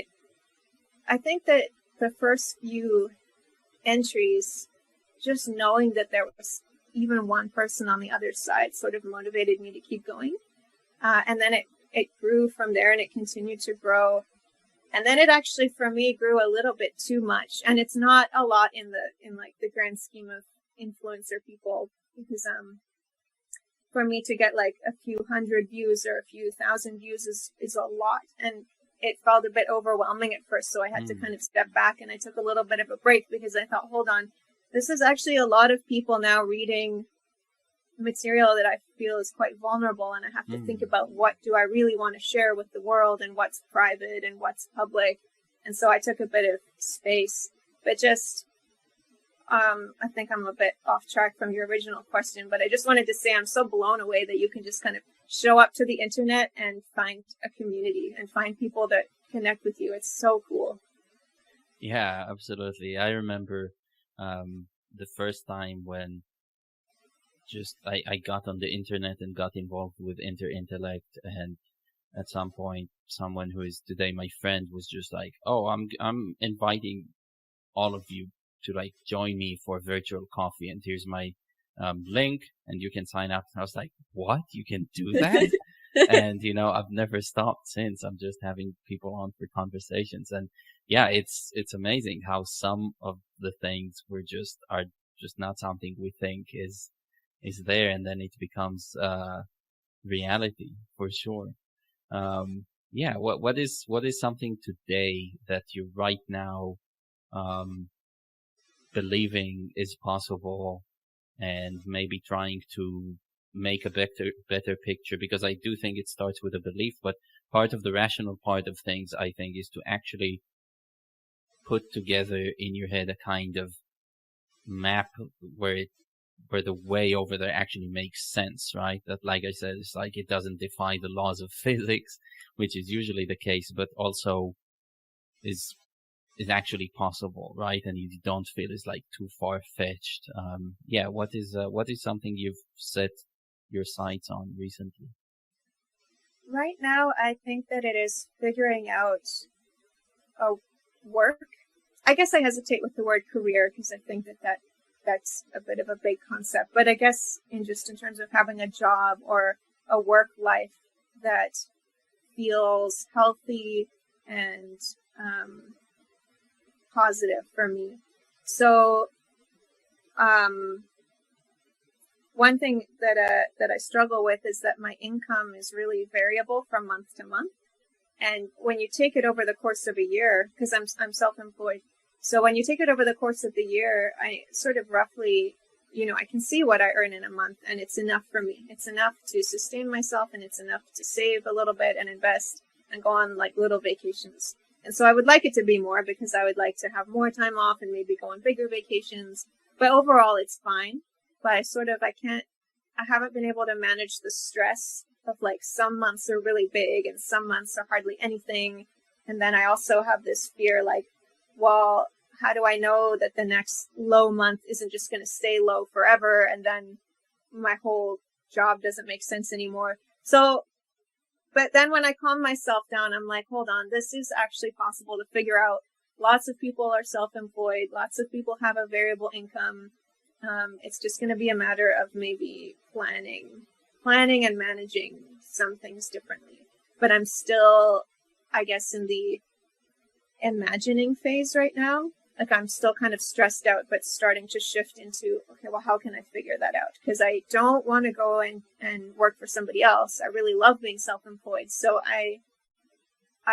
I think that the first few entries, just knowing that there was even one person on the other side sort of motivated me to keep going. And then it grew from there and it continued to grow. And then it actually, for me, grew a little bit too much. And it's not a lot in the grand scheme of influencer people, because, for me to get like a few hundred views or a few thousand views is a lot. And it felt a bit overwhelming at first. So I had to kind of step back and I took a little bit of a break because I thought, hold on, this is actually a lot of people now reading material that I feel is quite vulnerable. And I have to think about what do I really want to share with the world and what's private and what's public. And so I took a bit of space, but just, I think I'm a bit off track from your original question, but I just wanted to say I'm so blown away that you can just kind of show up to the internet and find a community and find people that connect with you. It's so cool. Yeah, absolutely. I remember the first time when just I got on the internet and got involved with Intellect, and at some point someone who is today my friend was just like, oh, I'm inviting all of you to like join me for virtual coffee, and here's my link and you can sign up. And I was like, what? You can do that? And I've never stopped since. I'm just having people on for conversations, and yeah, it's amazing how some of the things are just not something we think is there, and then it becomes reality for sure. Yeah, what is something today that you right now believing is possible and maybe trying to make a better picture? Because I do think it starts with a belief, but part of the rational part of things, I think, is to actually put together in your head a kind of map where the way over there actually makes sense, right? That, like I said, it's like it doesn't defy the laws of physics, which is usually the case, but also is actually possible, right? And you don't feel it's like too far-fetched. Yeah, what is something you've set your sights on recently? Right now, I think that it is figuring out a work. I guess I hesitate with the word career because I think that's a bit of a big concept. But I guess in terms of having a job or a work life that feels healthy and positive for me. So, one thing that I struggle with is that my income is really variable from month to month. And when you take it over the course of a year, because I'm self-employed, so when you take it over the course of the year, I sort of roughly, I can see what I earn in a month, and it's enough for me. It's enough to sustain myself, and it's enough to save a little bit and invest and go on like little vacations. And so I would like it to be more because I would like to have more time off and maybe go on bigger vacations. But overall, it's fine. But I haven't been able to manage the stress of like some months are really big and some months are hardly anything. And then I also have this fear like, well, how do I know that the next low month isn't just going to stay low forever? And then my whole job doesn't make sense anymore. So, but then when I calm myself down, I'm like, hold on, this is actually possible to figure out. Lots of people are self-employed. Lots of people have a variable income. It's just going to be a matter of maybe planning and managing some things differently. But I'm still, I guess, in the imagining phase right now. Like I'm still kind of stressed out, but starting to shift into, okay, well, how can I figure that out? Because I don't want to go and work for somebody else. I really love being self-employed. So I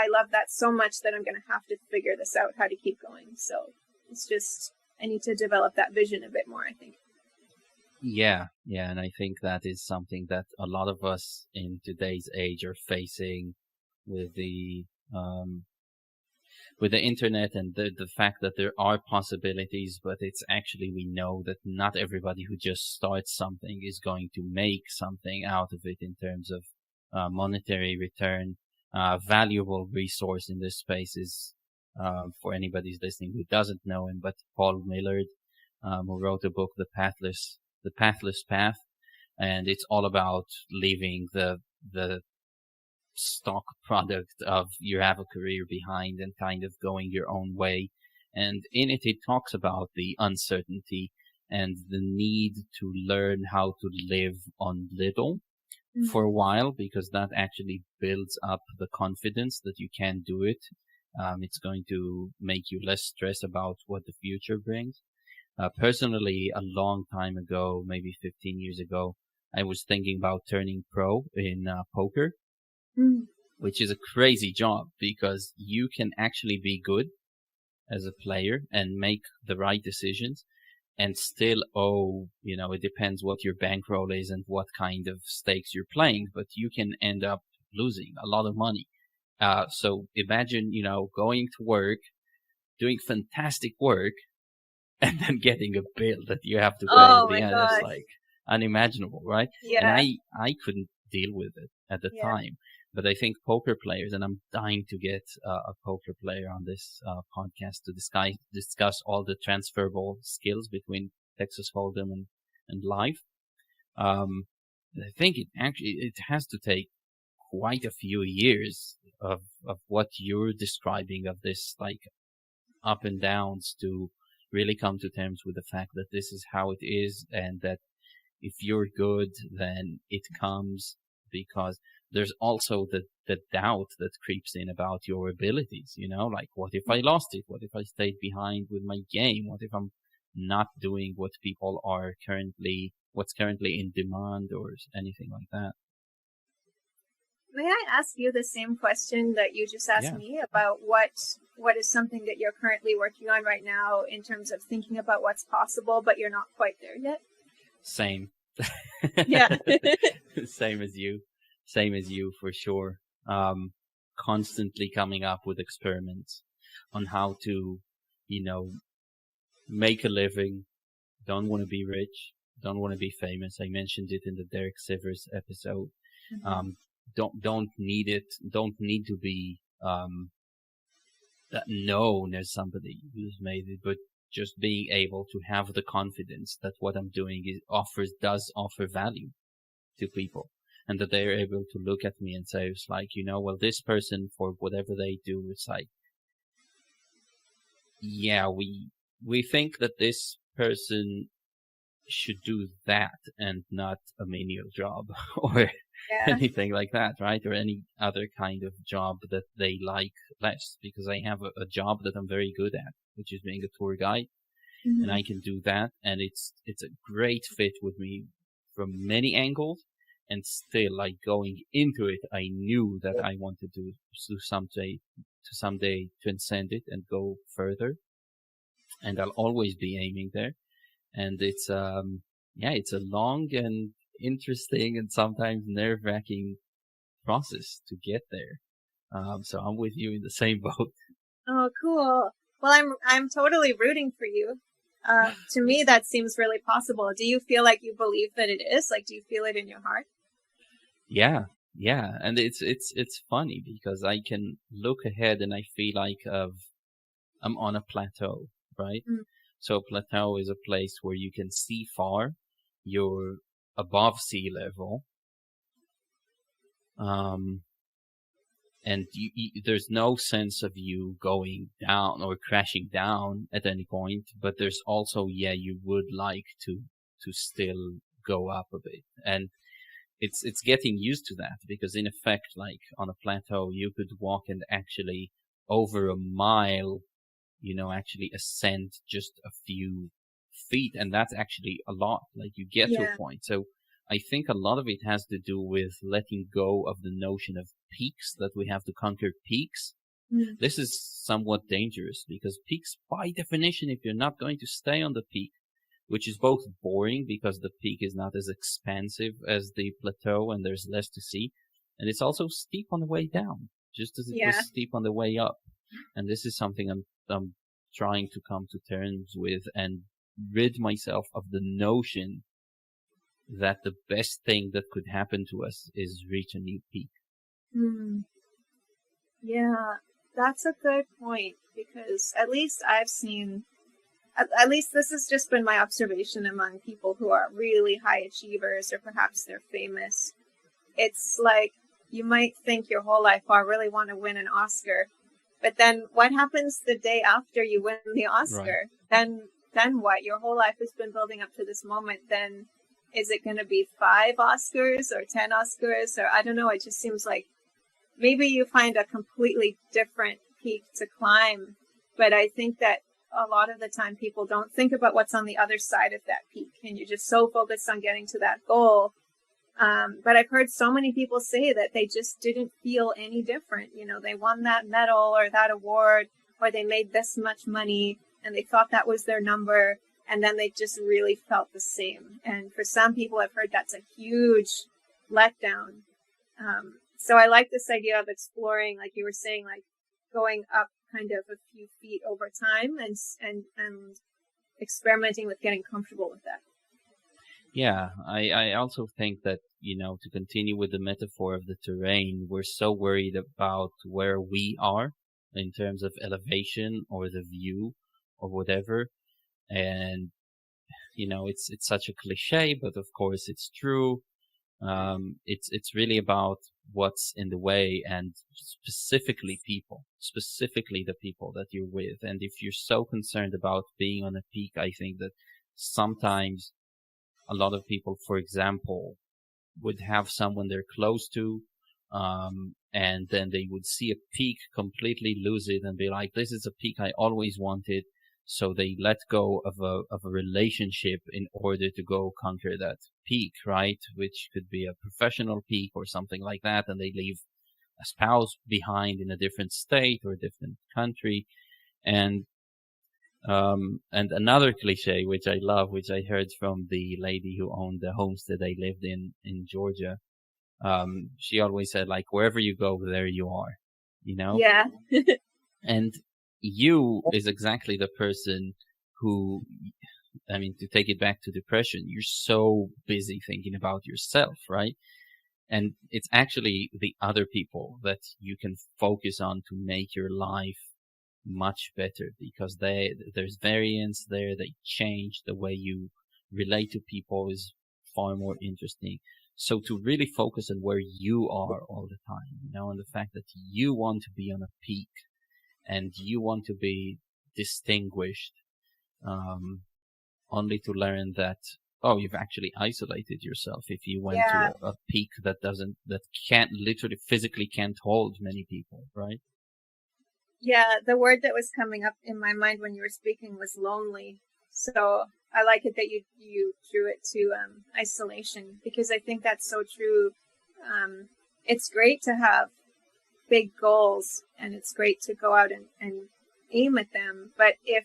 love that so much that I'm going to have to figure this out, how to keep going. So it's just, I need to develop that vision a bit more, I think. Yeah, and I think that is something that a lot of us in today's age are facing with the internet and the fact that there are possibilities, but it's actually, we know that not everybody who just starts something is going to make something out of it in terms of monetary return. Valuable resource in this space is, for anybody who's listening who doesn't know him, but Paul Millard, who wrote a book, The Pathless Path, and it's all about leaving the stock product of you have a career behind and kind of going your own way. And in it talks about the uncertainty and the need to learn how to live on little for a while, because that actually builds up the confidence that you can do it. It's going to make you less stressed about what the future brings. Personally, a long time ago, maybe 15 years ago, I was thinking about turning pro in poker, which is a crazy job because you can actually be good as a player and make the right decisions and still it depends what your bankroll is and what kind of stakes you're playing, but you can end up losing a lot of money. So imagine, going to work, doing fantastic work, and then getting a bill that you have to pay at the end. It's like unimaginable, right? Yeah. And I couldn't deal with it at the time. But I think poker players, and I'm dying to get a poker player on this podcast to discuss all the transferable skills between Texas Hold'em and life. I think it has to take quite a few years of what you're describing, of this like up and downs, to really come to terms with the fact that this is how it is, and that if you're good, then it comes, because there's also the doubt that creeps in about your abilities, like, what if I lost it? What if I stayed behind with my game? What if I'm not doing what people are what's currently in demand, or anything like that? May I ask you the same question that you just asked me about what is something that you're currently working on right now in terms of thinking about what's possible, but you're not quite there yet? Same. Yeah. Same as you for sure. Constantly coming up with experiments on how to, make a living. Don't want to be rich. Don't want to be famous. I mentioned it in the Derek Sivers episode. Mm-hmm. Don't need it. Don't need to be known as somebody who's made it, but just being able to have the confidence that what I'm doing does offer value to people, and that they're able to look at me and say, it's like, well, this person, for whatever they do, it's like, yeah, we think that this person should do that and not a menial job or anything like that, right? Or any other kind of job that they like less, because I have a job that I'm very good at, which is being a tour guide. Mm-hmm. And I can do that, and it's a great fit with me from many angles. And still, like, going into it, I knew that I wanted to someday transcend it and go further. And I'll always be aiming there. And it's it's a long and interesting and sometimes nerve-wracking process to get there. So I'm with you in the same boat. Oh, cool. Well, I'm totally rooting for you. To me, that seems really possible. Do you feel like you believe that it is? Like, do you feel it in your heart? Yeah. And it's funny because I can look ahead and I feel like I'm on a plateau, right? Mm. So a plateau is a place where you can see far. You're above sea level. And there's no sense of you going down or crashing down at any point, but there's also, you would like to still go up a bit. And it's getting used to that, because in effect, like on a plateau, you could walk and actually over a mile, actually ascend just a few feet. And that's actually a lot. Like you get to a point. So I think a lot of it has to do with letting go of the notion of peaks, that we have to conquer peaks. This is somewhat dangerous, because peaks, by definition, if you're not going to stay on the peak, which is both boring because the peak is not as expansive as the plateau and there's less to see, and it's also steep on the way down, just as it was steep on the way up. And this is something I'm trying to come to terms with and rid myself of the notion that the best thing that could happen to us is reach a new peak. Yeah, that's a good point, because at least I've seen, at least this has just been my observation among people who are really high achievers, or perhaps they're famous. It's like you might think your whole life, oh, I really want to win an Oscar. But then what happens the day after you win the Oscar? Right. Then what? Your whole life has been building up to this moment. Then is it going to be 5 Oscars or 10 Oscars? Or I don't know. It just seems like maybe you find a completely different peak to climb. But I think that a lot of the time people don't think about what's on the other side of that peak. And you're just so focused on getting to that goal. But I've heard so many people say that they just didn't feel any different. They won that medal or that award, or they made this much money and they thought that was their number. And then they just really felt the same. And for some people, I've heard that's a huge letdown. So I like this idea of exploring, like you were saying, like going up kind of a few feet over time and experimenting with getting comfortable with that. Yeah, I also think that, to continue with the metaphor of the terrain, we're so worried about where we are in terms of elevation or the view or whatever. And, it's such a cliche, but of course it's true. It's really about what's in the way, and specifically the people that you're with. And if you're so concerned about being on a peak, I think that sometimes a lot of people, for example, would have someone they're close to, and then they would see a peak, completely lose it, and be like, this is a peak I always wanted. So they let go of a relationship in order to go conquer that peak, right? Which could be a professional peak or something like that. And they leave a spouse behind in a different state or a different country. And another cliche, which I love, which I heard from the lady who owned the homestead I lived in Georgia. She always said, like, wherever you go, there you are, Yeah. And you is exactly the person who, to take it back to depression, you're so busy thinking about yourself, right? And it's actually the other people that you can focus on to make your life much better, because there's variance there. They change the way you relate to people is far more interesting. So to really focus on where you are all the time, and the fact that you want to be on a peak and you want to be distinguished, only to learn that, you've actually isolated yourself if you went to a peak that can't literally physically can't hold many people, right? Yeah, the word that was coming up in my mind when you were speaking was lonely. So I like it that you drew it to isolation, because I think that's so true. It's great to have big goals, and it's great to go out and aim at them. But if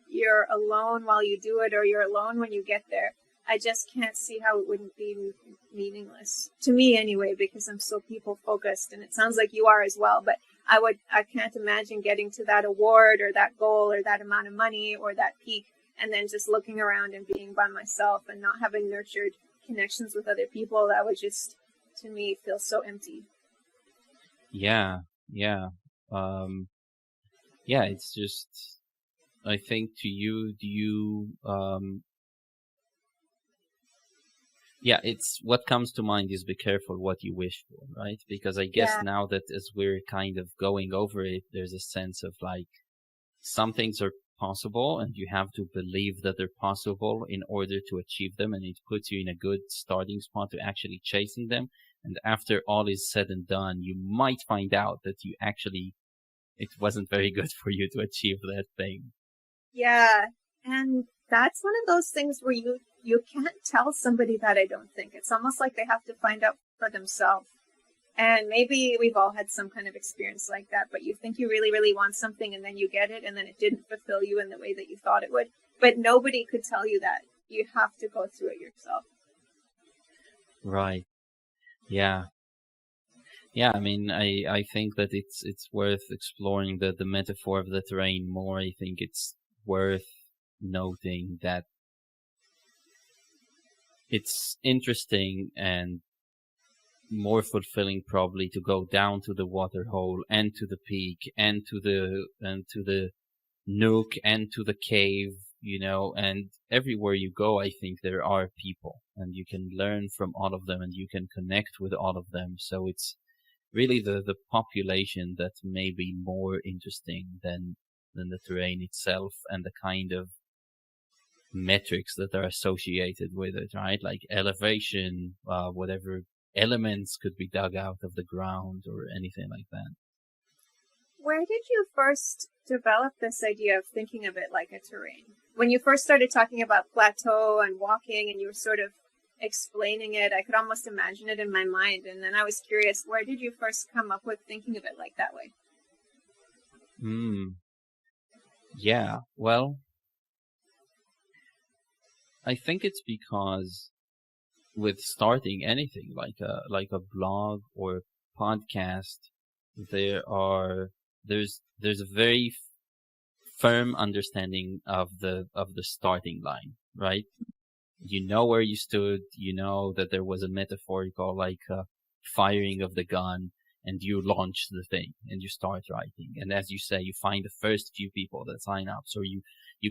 you're alone while you do it, or you're alone when you get there, I just can't see how it wouldn't be meaningless to me anyway, because I'm so people focused, and it sounds like you are as well. But I can't imagine getting to that award or that goal or that amount of money or that peak and then just looking around and being by myself and not having nurtured connections with other people. That would just, to me, feel so empty. Yeah. It's just, I think to you, Yeah, it's what comes to mind is be careful what you wish for, right? Because I guess Yeah. now that as we're kind of going over it, there's a sense of like some things are possible and you have to believe that they're possible in order to achieve them. And it puts you in a good starting spot to actually chasing them. And after all is said and done, you might find out that you actually, it wasn't very good for you to achieve that thing. Yeah. And that's one of those things where you can't tell somebody that, I don't think. It's almost like they have to find out for themselves. And maybe we've all had some kind of experience like that, but you think you really, really want something and then you get it and then it didn't fulfill you in the way that you thought it would. But nobody could tell you that. You have to go through it yourself. Right. Yeah. Yeah, I mean, I think that it's worth exploring the metaphor of the terrain more. I think it's worth noting that it's interesting and more fulfilling probably to go down to the water hole and to the peak and to the nook and to the cave, you know, and everywhere you go, I think there are people and you can learn from all of them and you can connect with all of them. So it's really the population that may be more interesting than the terrain itself and the kind of metrics that are associated with it, right? Like elevation, whatever elements could be dug out of the ground or anything like that. Where did you first develop this idea of thinking of it like a terrain? When you first started talking about plateau and walking and you were sort of explaining it, I could almost imagine it in my mind. And then I was curious, where did you first come up with thinking of it like that way? Yeah, well, I think it's because with starting anything like a blog or podcast, there's a very firm understanding of the starting line, right? You know where you stood, you know that there was a metaphorical like firing of the gun, and you launch the thing and you start writing. And as you say, you find the first few people that sign up. So you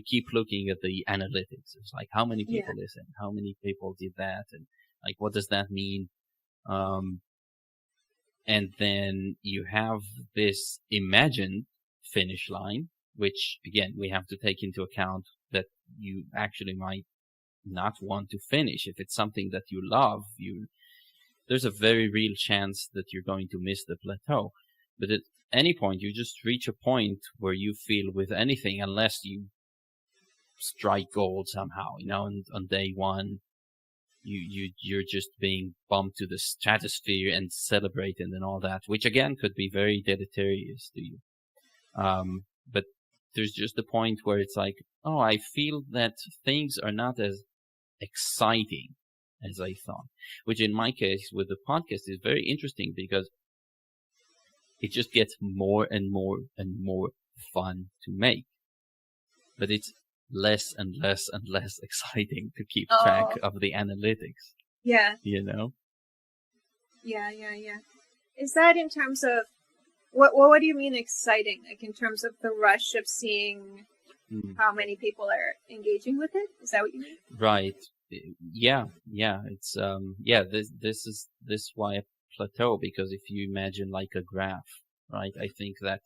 keep looking at the analytics. It's like how many Yeah. people listened, how many people did that, and like what does that mean? Um, and then you have this imagined finish line, which again we have to take into account that you actually might not want to finish. If it's something that you love, there's a very real chance that you're going to miss the plateau. But at any point, you just reach a point where you feel with anything, unless you strike gold somehow, you know, and on day one, you're just being bumped to the stratosphere and celebrated and all that, which again could be very deleterious to you. But there's just a point where it's like, oh, I feel that things are not as exciting as I thought, which in my case with the podcast is very interesting because it just gets more and more and more fun to make, but it's less and less and less exciting to keep track Oh, of the analytics, yeah. you know? Yeah. Is that in terms of what do you mean exciting? Like in terms of the rush of seeing Mm. how many people are engaging with it? Is that what you mean? Right. Yeah. It's this why a plateau, because if you imagine like a graph, right? I think that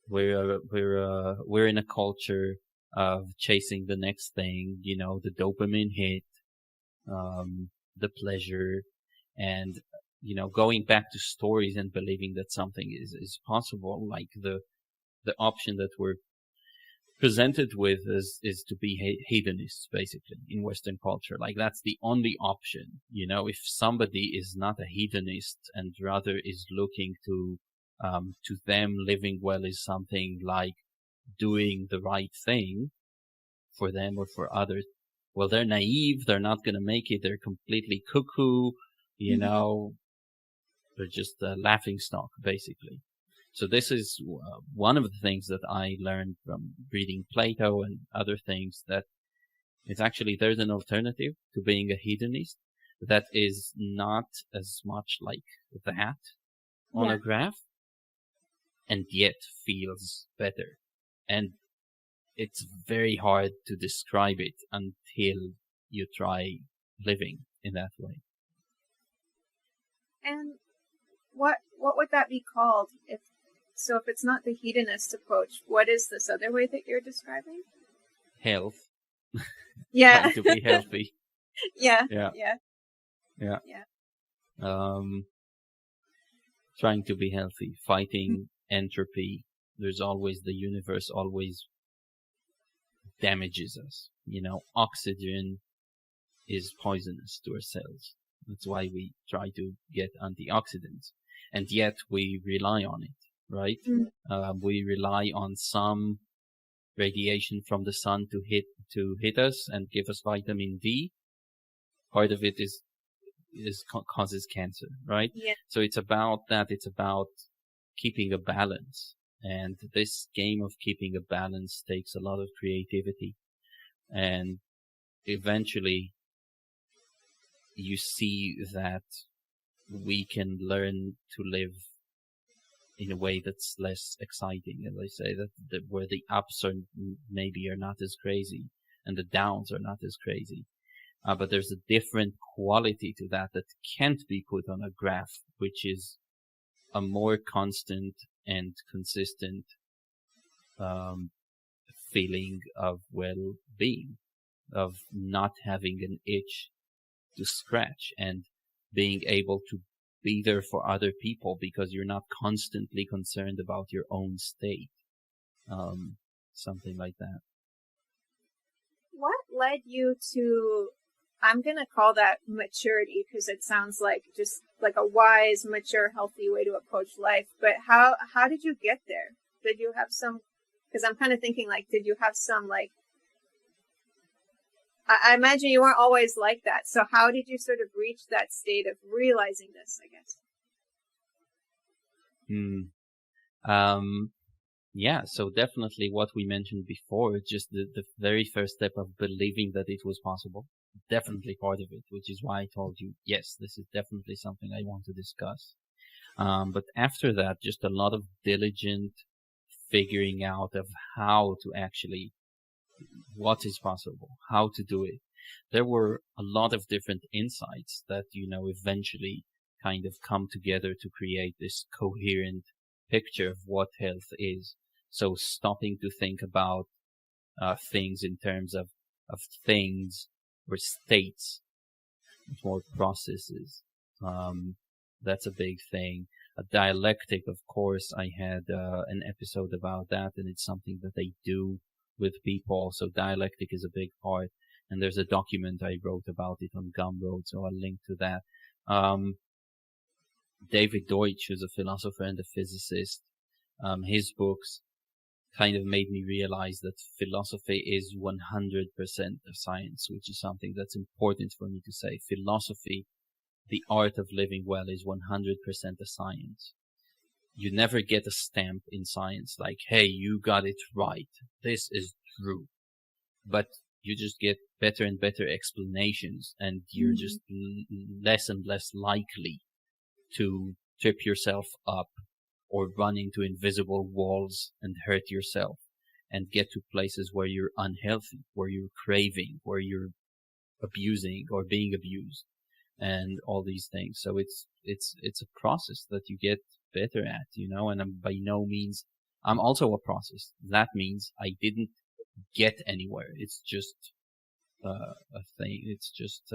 we're in a culture of chasing the next thing, you know, the dopamine hit, the pleasure, and you know, going back to stories and believing that something is possible, like the option that we're presented with is to be hedonists basically in Western culture. Like that's the only option. You know, if somebody is not a hedonist and rather is looking to them living well is something like doing the right thing for them or for others, well, they're naive. They're not going to make it. They're completely cuckoo. You Mm-hmm. know, they're just a laughing stock basically. So this is one of the things that I learned from reading Plato and other things, that it's actually there's an alternative to being a hedonist that is not as much like that on Yeah. a graph and yet feels better. And it's very hard to describe it until you try living in that way. And what would that be called? If it's not the hedonist approach, what is this other way that you're describing? Health. Yeah. Trying to be healthy. Yeah. Yeah. Yeah. Yeah. Yeah. Trying to be healthy, fighting entropy. There's always, the universe always damages us. You know, oxygen is poisonous to our cells. That's why we try to get antioxidants. And yet we rely on it, right? We rely on some radiation from the sun to hit us and give us vitamin D. Part of it causes cancer, right? Yeah. So it's about that. It's about keeping a balance. And this game of keeping a balance takes a lot of creativity. And eventually you see that we can learn to live in a way that's less exciting. As I say, that where the ups are not as crazy and the downs are not as crazy. But there's a different quality to that can't be put on a graph, which is a more constant and consistent feeling of well-being, of not having an itch to scratch, and being able to be there for other people because you're not constantly concerned about your own state. Something like that. What led you to, I'm going to call that maturity, because it sounds like just like a wise, mature, healthy way to approach life. But how did you get there? Did you have some, because I'm kind of thinking like, did you have some like, I imagine you weren't always like that. So how did you sort of reach that state of realizing this, I guess? Yeah, so definitely what we mentioned before, just the very first step of believing that it was possible, definitely part of it, which is why I told you, yes, this is definitely something I want to discuss. But after that, just a lot of diligent figuring out of how to actually, what is possible, how to do it. There were a lot of different insights that, eventually kind of come together to create this coherent picture of what health is. So stopping to think about things in terms of things or states, more processes. That's a big thing. A dialectic, of course, I had an episode about that, and it's something that they do with people. So dialectic is a big part. And there's a document I wrote about it on Gumroad, so I'll link to that. David Deutsch, who's a philosopher and a physicist, his books kind of made me realize that philosophy is 100% of science, which is something that's important for me to say. Philosophy, the art of living well, is 100% a science. You never get a stamp in science like, hey, you got it right. This is true. But you just get better and better explanations, and you're just less and less likely to trip yourself up or run into invisible walls and hurt yourself and get to places where you're unhealthy, where you're craving, where you're abusing or being abused, and all these things. So it's a process that you get better at, and I'm by no means, I'm also a process. That means I didn't get anywhere. It's just a thing. It's just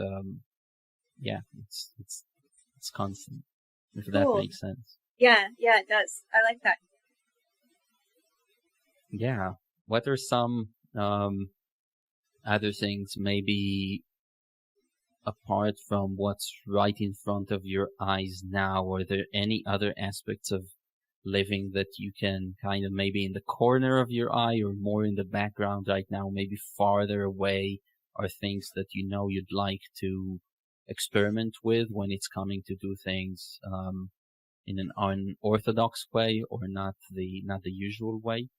it's constant. If that makes sense. Yeah, it does. I like that. Yeah. What are some other things, maybe apart from what's right in front of your eyes now? Are there any other aspects of living that you can kind of maybe in the corner of your eye or more in the background right now, maybe farther away, are things that you'd like to experiment with when it's coming to do things in an unorthodox way or not the usual way?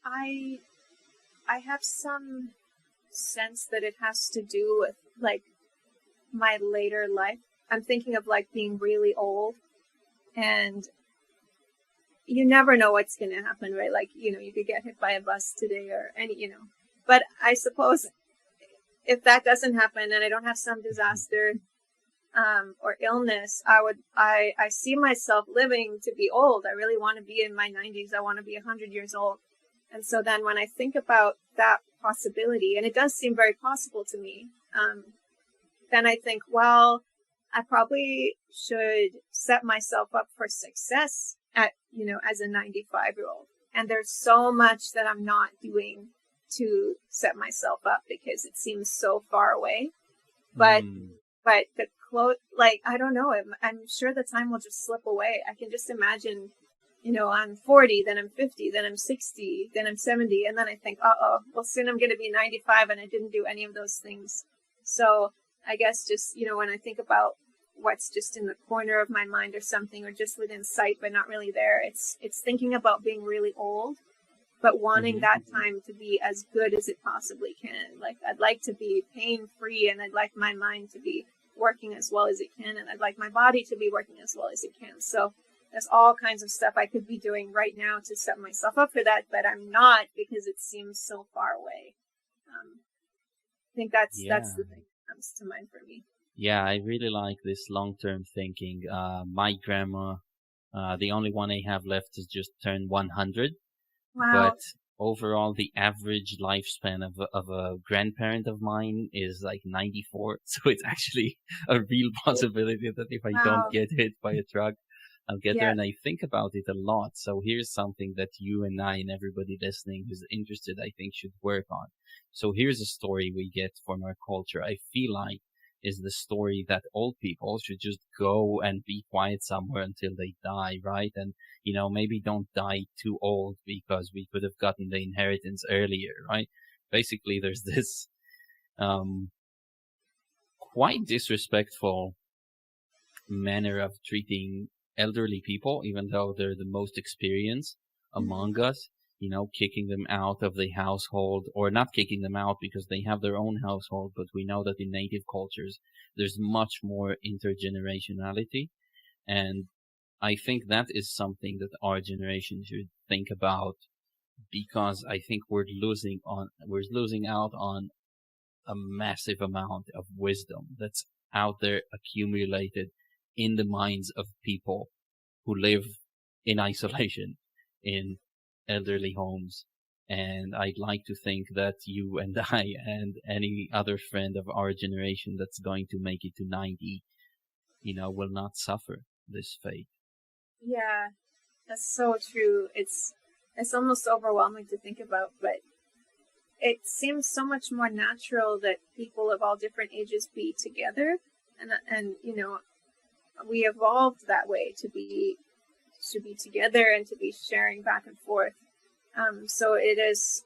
I have some sense that it has to do with like my later life. I'm thinking of like being really old, and you never know what's going to happen, right? Like, you could get hit by a bus today or any. But I suppose if that doesn't happen and I don't have some disaster or illness, I see myself living to be old. I really want to be in my 90s. I want to be 100 years old. And so then when I think about that possibility, and it does seem very possible to me, then I think, well, I probably should set myself up for success at, as a 95-year-old. And there's so much that I'm not doing to set myself up because it seems so far away. But the I don't know. I'm sure the time will just slip away. I can just imagine, I'm 40, then I'm 50, then I'm 60, then I'm 70. And then I think, well, soon I'm going to be 95 and I didn't do any of those things. So I guess just, when I think about what's just in the corner of my mind or something, or just within sight, but not really there, it's thinking about being really old, but wanting that time to be as good as it possibly can. Like, I'd like to be pain-free, and I'd like my mind to be working as well as it can, and I'd like my body to be working as well as it can. So there's all kinds of stuff I could be doing right now to set myself up for that, but I'm not, because it seems so far away. I think that's the thing that comes to mind for me. Yeah, I really like this long-term thinking. My grandma, the only one I have left is just turned 100. Wow. But overall, the average lifespan of a grandparent of mine is like 94. So it's actually a real possibility that if I don't get hit by a truck, I'll get there. And I think about it a lot. So here's something that you and I and everybody listening who's interested, I think, should work on. So here's a story we get from our culture. I feel like is the story that old people should just go and be quiet somewhere until they die, right? And, maybe don't die too old because we could have gotten the inheritance earlier, right? Basically, there's this quite disrespectful manner of treating elderly people, even though they're the most experienced among us. Kicking them out of the household, or not kicking them out because they have their own household, but we know that in native cultures, there's much more intergenerationality. And I think that is something that our generation should think about, because I think we're losing out on a massive amount of wisdom that's out there accumulated in the minds of people who live in isolation in elderly homes. And I'd like to think that you and I and any other friend of our generation that's going to make it to 90, will not suffer this fate. Yeah, that's so true. It's almost overwhelming to think about, but it seems so much more natural that people of all different ages be together, and we evolved that way to be together and to be sharing back and forth. So it's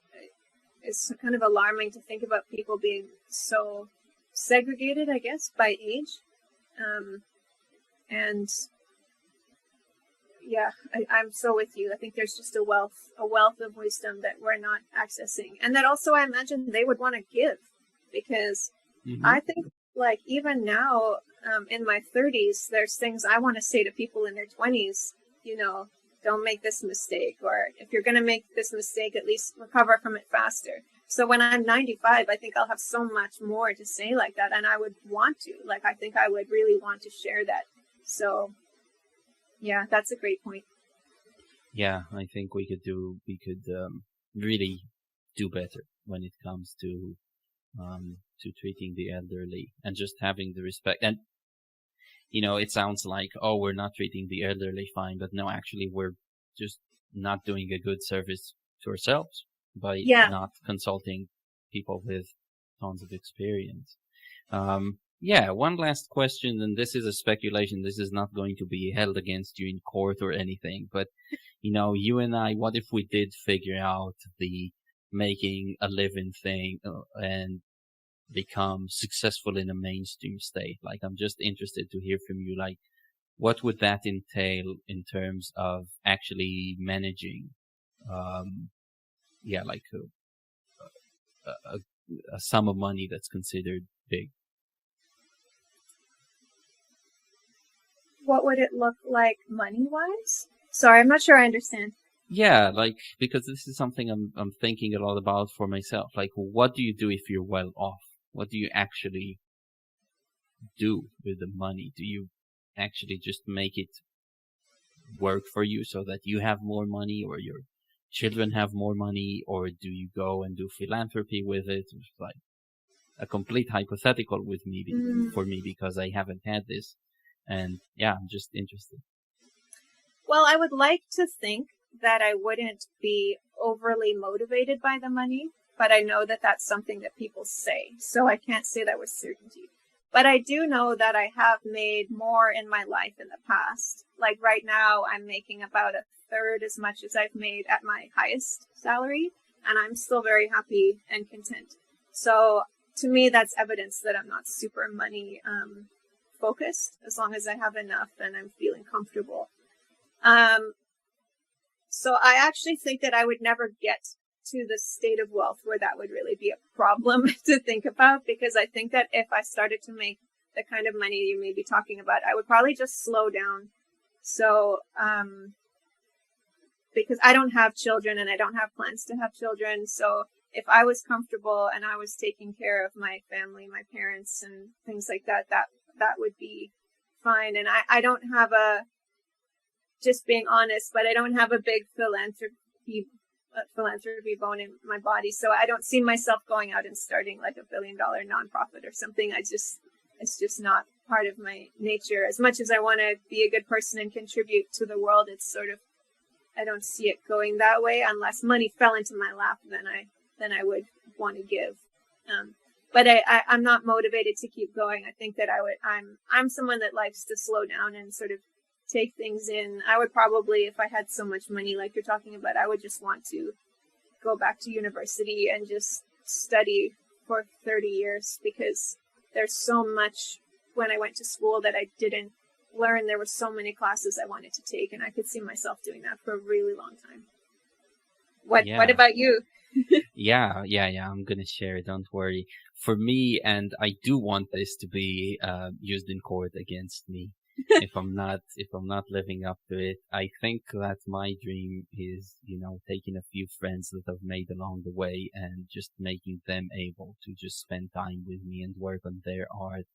kind of alarming to think about people being so segregated, I guess, by age. And yeah, I'm so with you. I think there's just a wealth of wisdom that we're not accessing, and that also I imagine they would want to give, because I think, like, even now, in my 30s, there's things I want to say to people in their 20s. Don't make this mistake, or if you're going to make this mistake, at least recover from it faster. So when I'm 95, I think I'll have so much more to say like that, and I would want to. Like, I think I would really want to share that. So, yeah, that's a great point. Yeah, I think we could really do better when it comes to treating the elderly and just having the respect. And it sounds like, we're not treating the elderly fine, but no, actually, we're just not doing a good service to ourselves by not consulting people with tons of experience. One last question, and this is a speculation. This is not going to be held against you in court or anything, but, you and I, what if we did figure out the making a living thing and become successful in a mainstream state? Like, I'm just interested to hear from you, like, what would that entail in terms of actually managing, like a sum of money that's considered big? What would it look like money-wise? Sorry, I'm not sure I understand. Yeah, like because this is something I'm thinking a lot about for myself. Like, what do you do if you're well off? What do you actually do with the money? Do you actually just make it work for you so that you have more money or your children have more money, or do you go and do philanthropy with it? It's like a complete hypothetical with me Mm. for me because I haven't had this, and yeah, I'm just interested. Well, I would like to think that I wouldn't be overly motivated by the money, but I know that that's something that people say, so I can't say that with certainty. But I do know that I have made more in my life in the past. Like right now, I'm making about a third as much as I've made at my highest salary, and I'm still very happy and content. So to me, that's evidence that I'm not super money focused, as long as I have enough and I'm feeling comfortable. Um, so I actually think that I would never get to the state of wealth where that would really be a problem to think about, because I think that if I started to make the kind of money you may be talking about, I would probably just slow down. So, because I don't have children and I don't have plans to have children. So if I was comfortable and I was taking care of my family, my parents and things like that, that would be fine. And I don't have a, just being honest, but I don't have a big philanthropy bone in my body. So I don't see myself going out and starting like $1 billion nonprofit or something. It's just not part of my nature. As much as I want to be a good person and contribute to the world, it's sort of, I don't see it going that way unless money fell into my lap. Then I would want to give. But I'm not motivated to keep going. I think that I'm someone that likes to slow down and sort of take things in. I would probably, if I had so much money like you're talking about, I would just want to go back to university and just study for 30 years, because there's so much when I went to school that I didn't learn. There were so many classes I wanted to take, and I could see myself doing that for a really long time. What Yeah, about you? yeah. I'm gonna share. Don't worry. For me, and I do want this to be used in court against me if I'm not living up to it. I think that my dream is, taking a few friends that I've made along the way and just making them able to just spend time with me and work on their art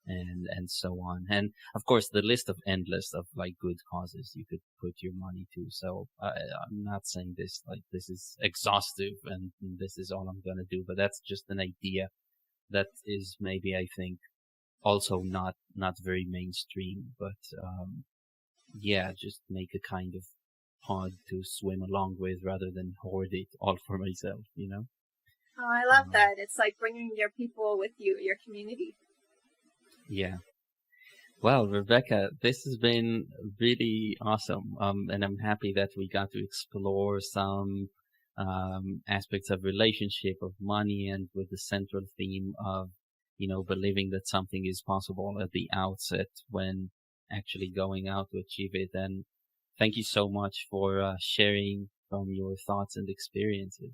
and so on. And of course, the list of endless of like good causes you could put your money to. So I'm not saying this like this is exhaustive and this is all I'm gonna do, but that's just an idea that is maybe I think also not very mainstream, but yeah, just make a kind of pod to swim along with rather than hoard it all for myself. Oh, I love Um, that. It's like bringing your people with you, your community. yeah. Well, Rebecca, this has been really awesome. And I'm happy that we got to explore some aspects of relationship, of money, and with the central theme of, believing that something is possible at the outset when actually going out to achieve it. And thank you so much for sharing from your thoughts and experiences.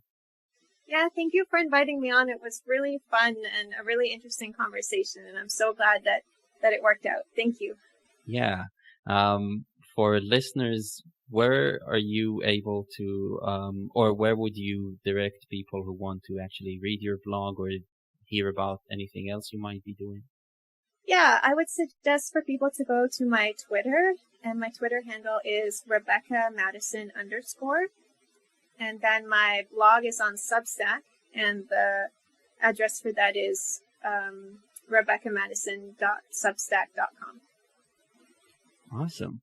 Yeah, thank you for inviting me on. It was really fun and a really interesting conversation, and I'm so glad that it worked out. Thank you. Yeah. Um, for listeners, where are you able to, or where would you direct people who want to actually read your blog or hear about anything else you might be doing? Yeah, I would suggest for people to go to my Twitter, and my Twitter handle is Rebecca Madison _. And then my blog is on Substack, and the address for that is RebeccaMadison.substack.com. Awesome.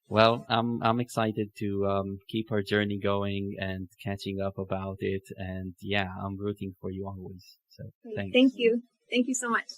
Well, I'm excited to keep our journey going and catching up about it. And yeah, I'm rooting for you always. So Great. Thank thanks. you. Thank you so much.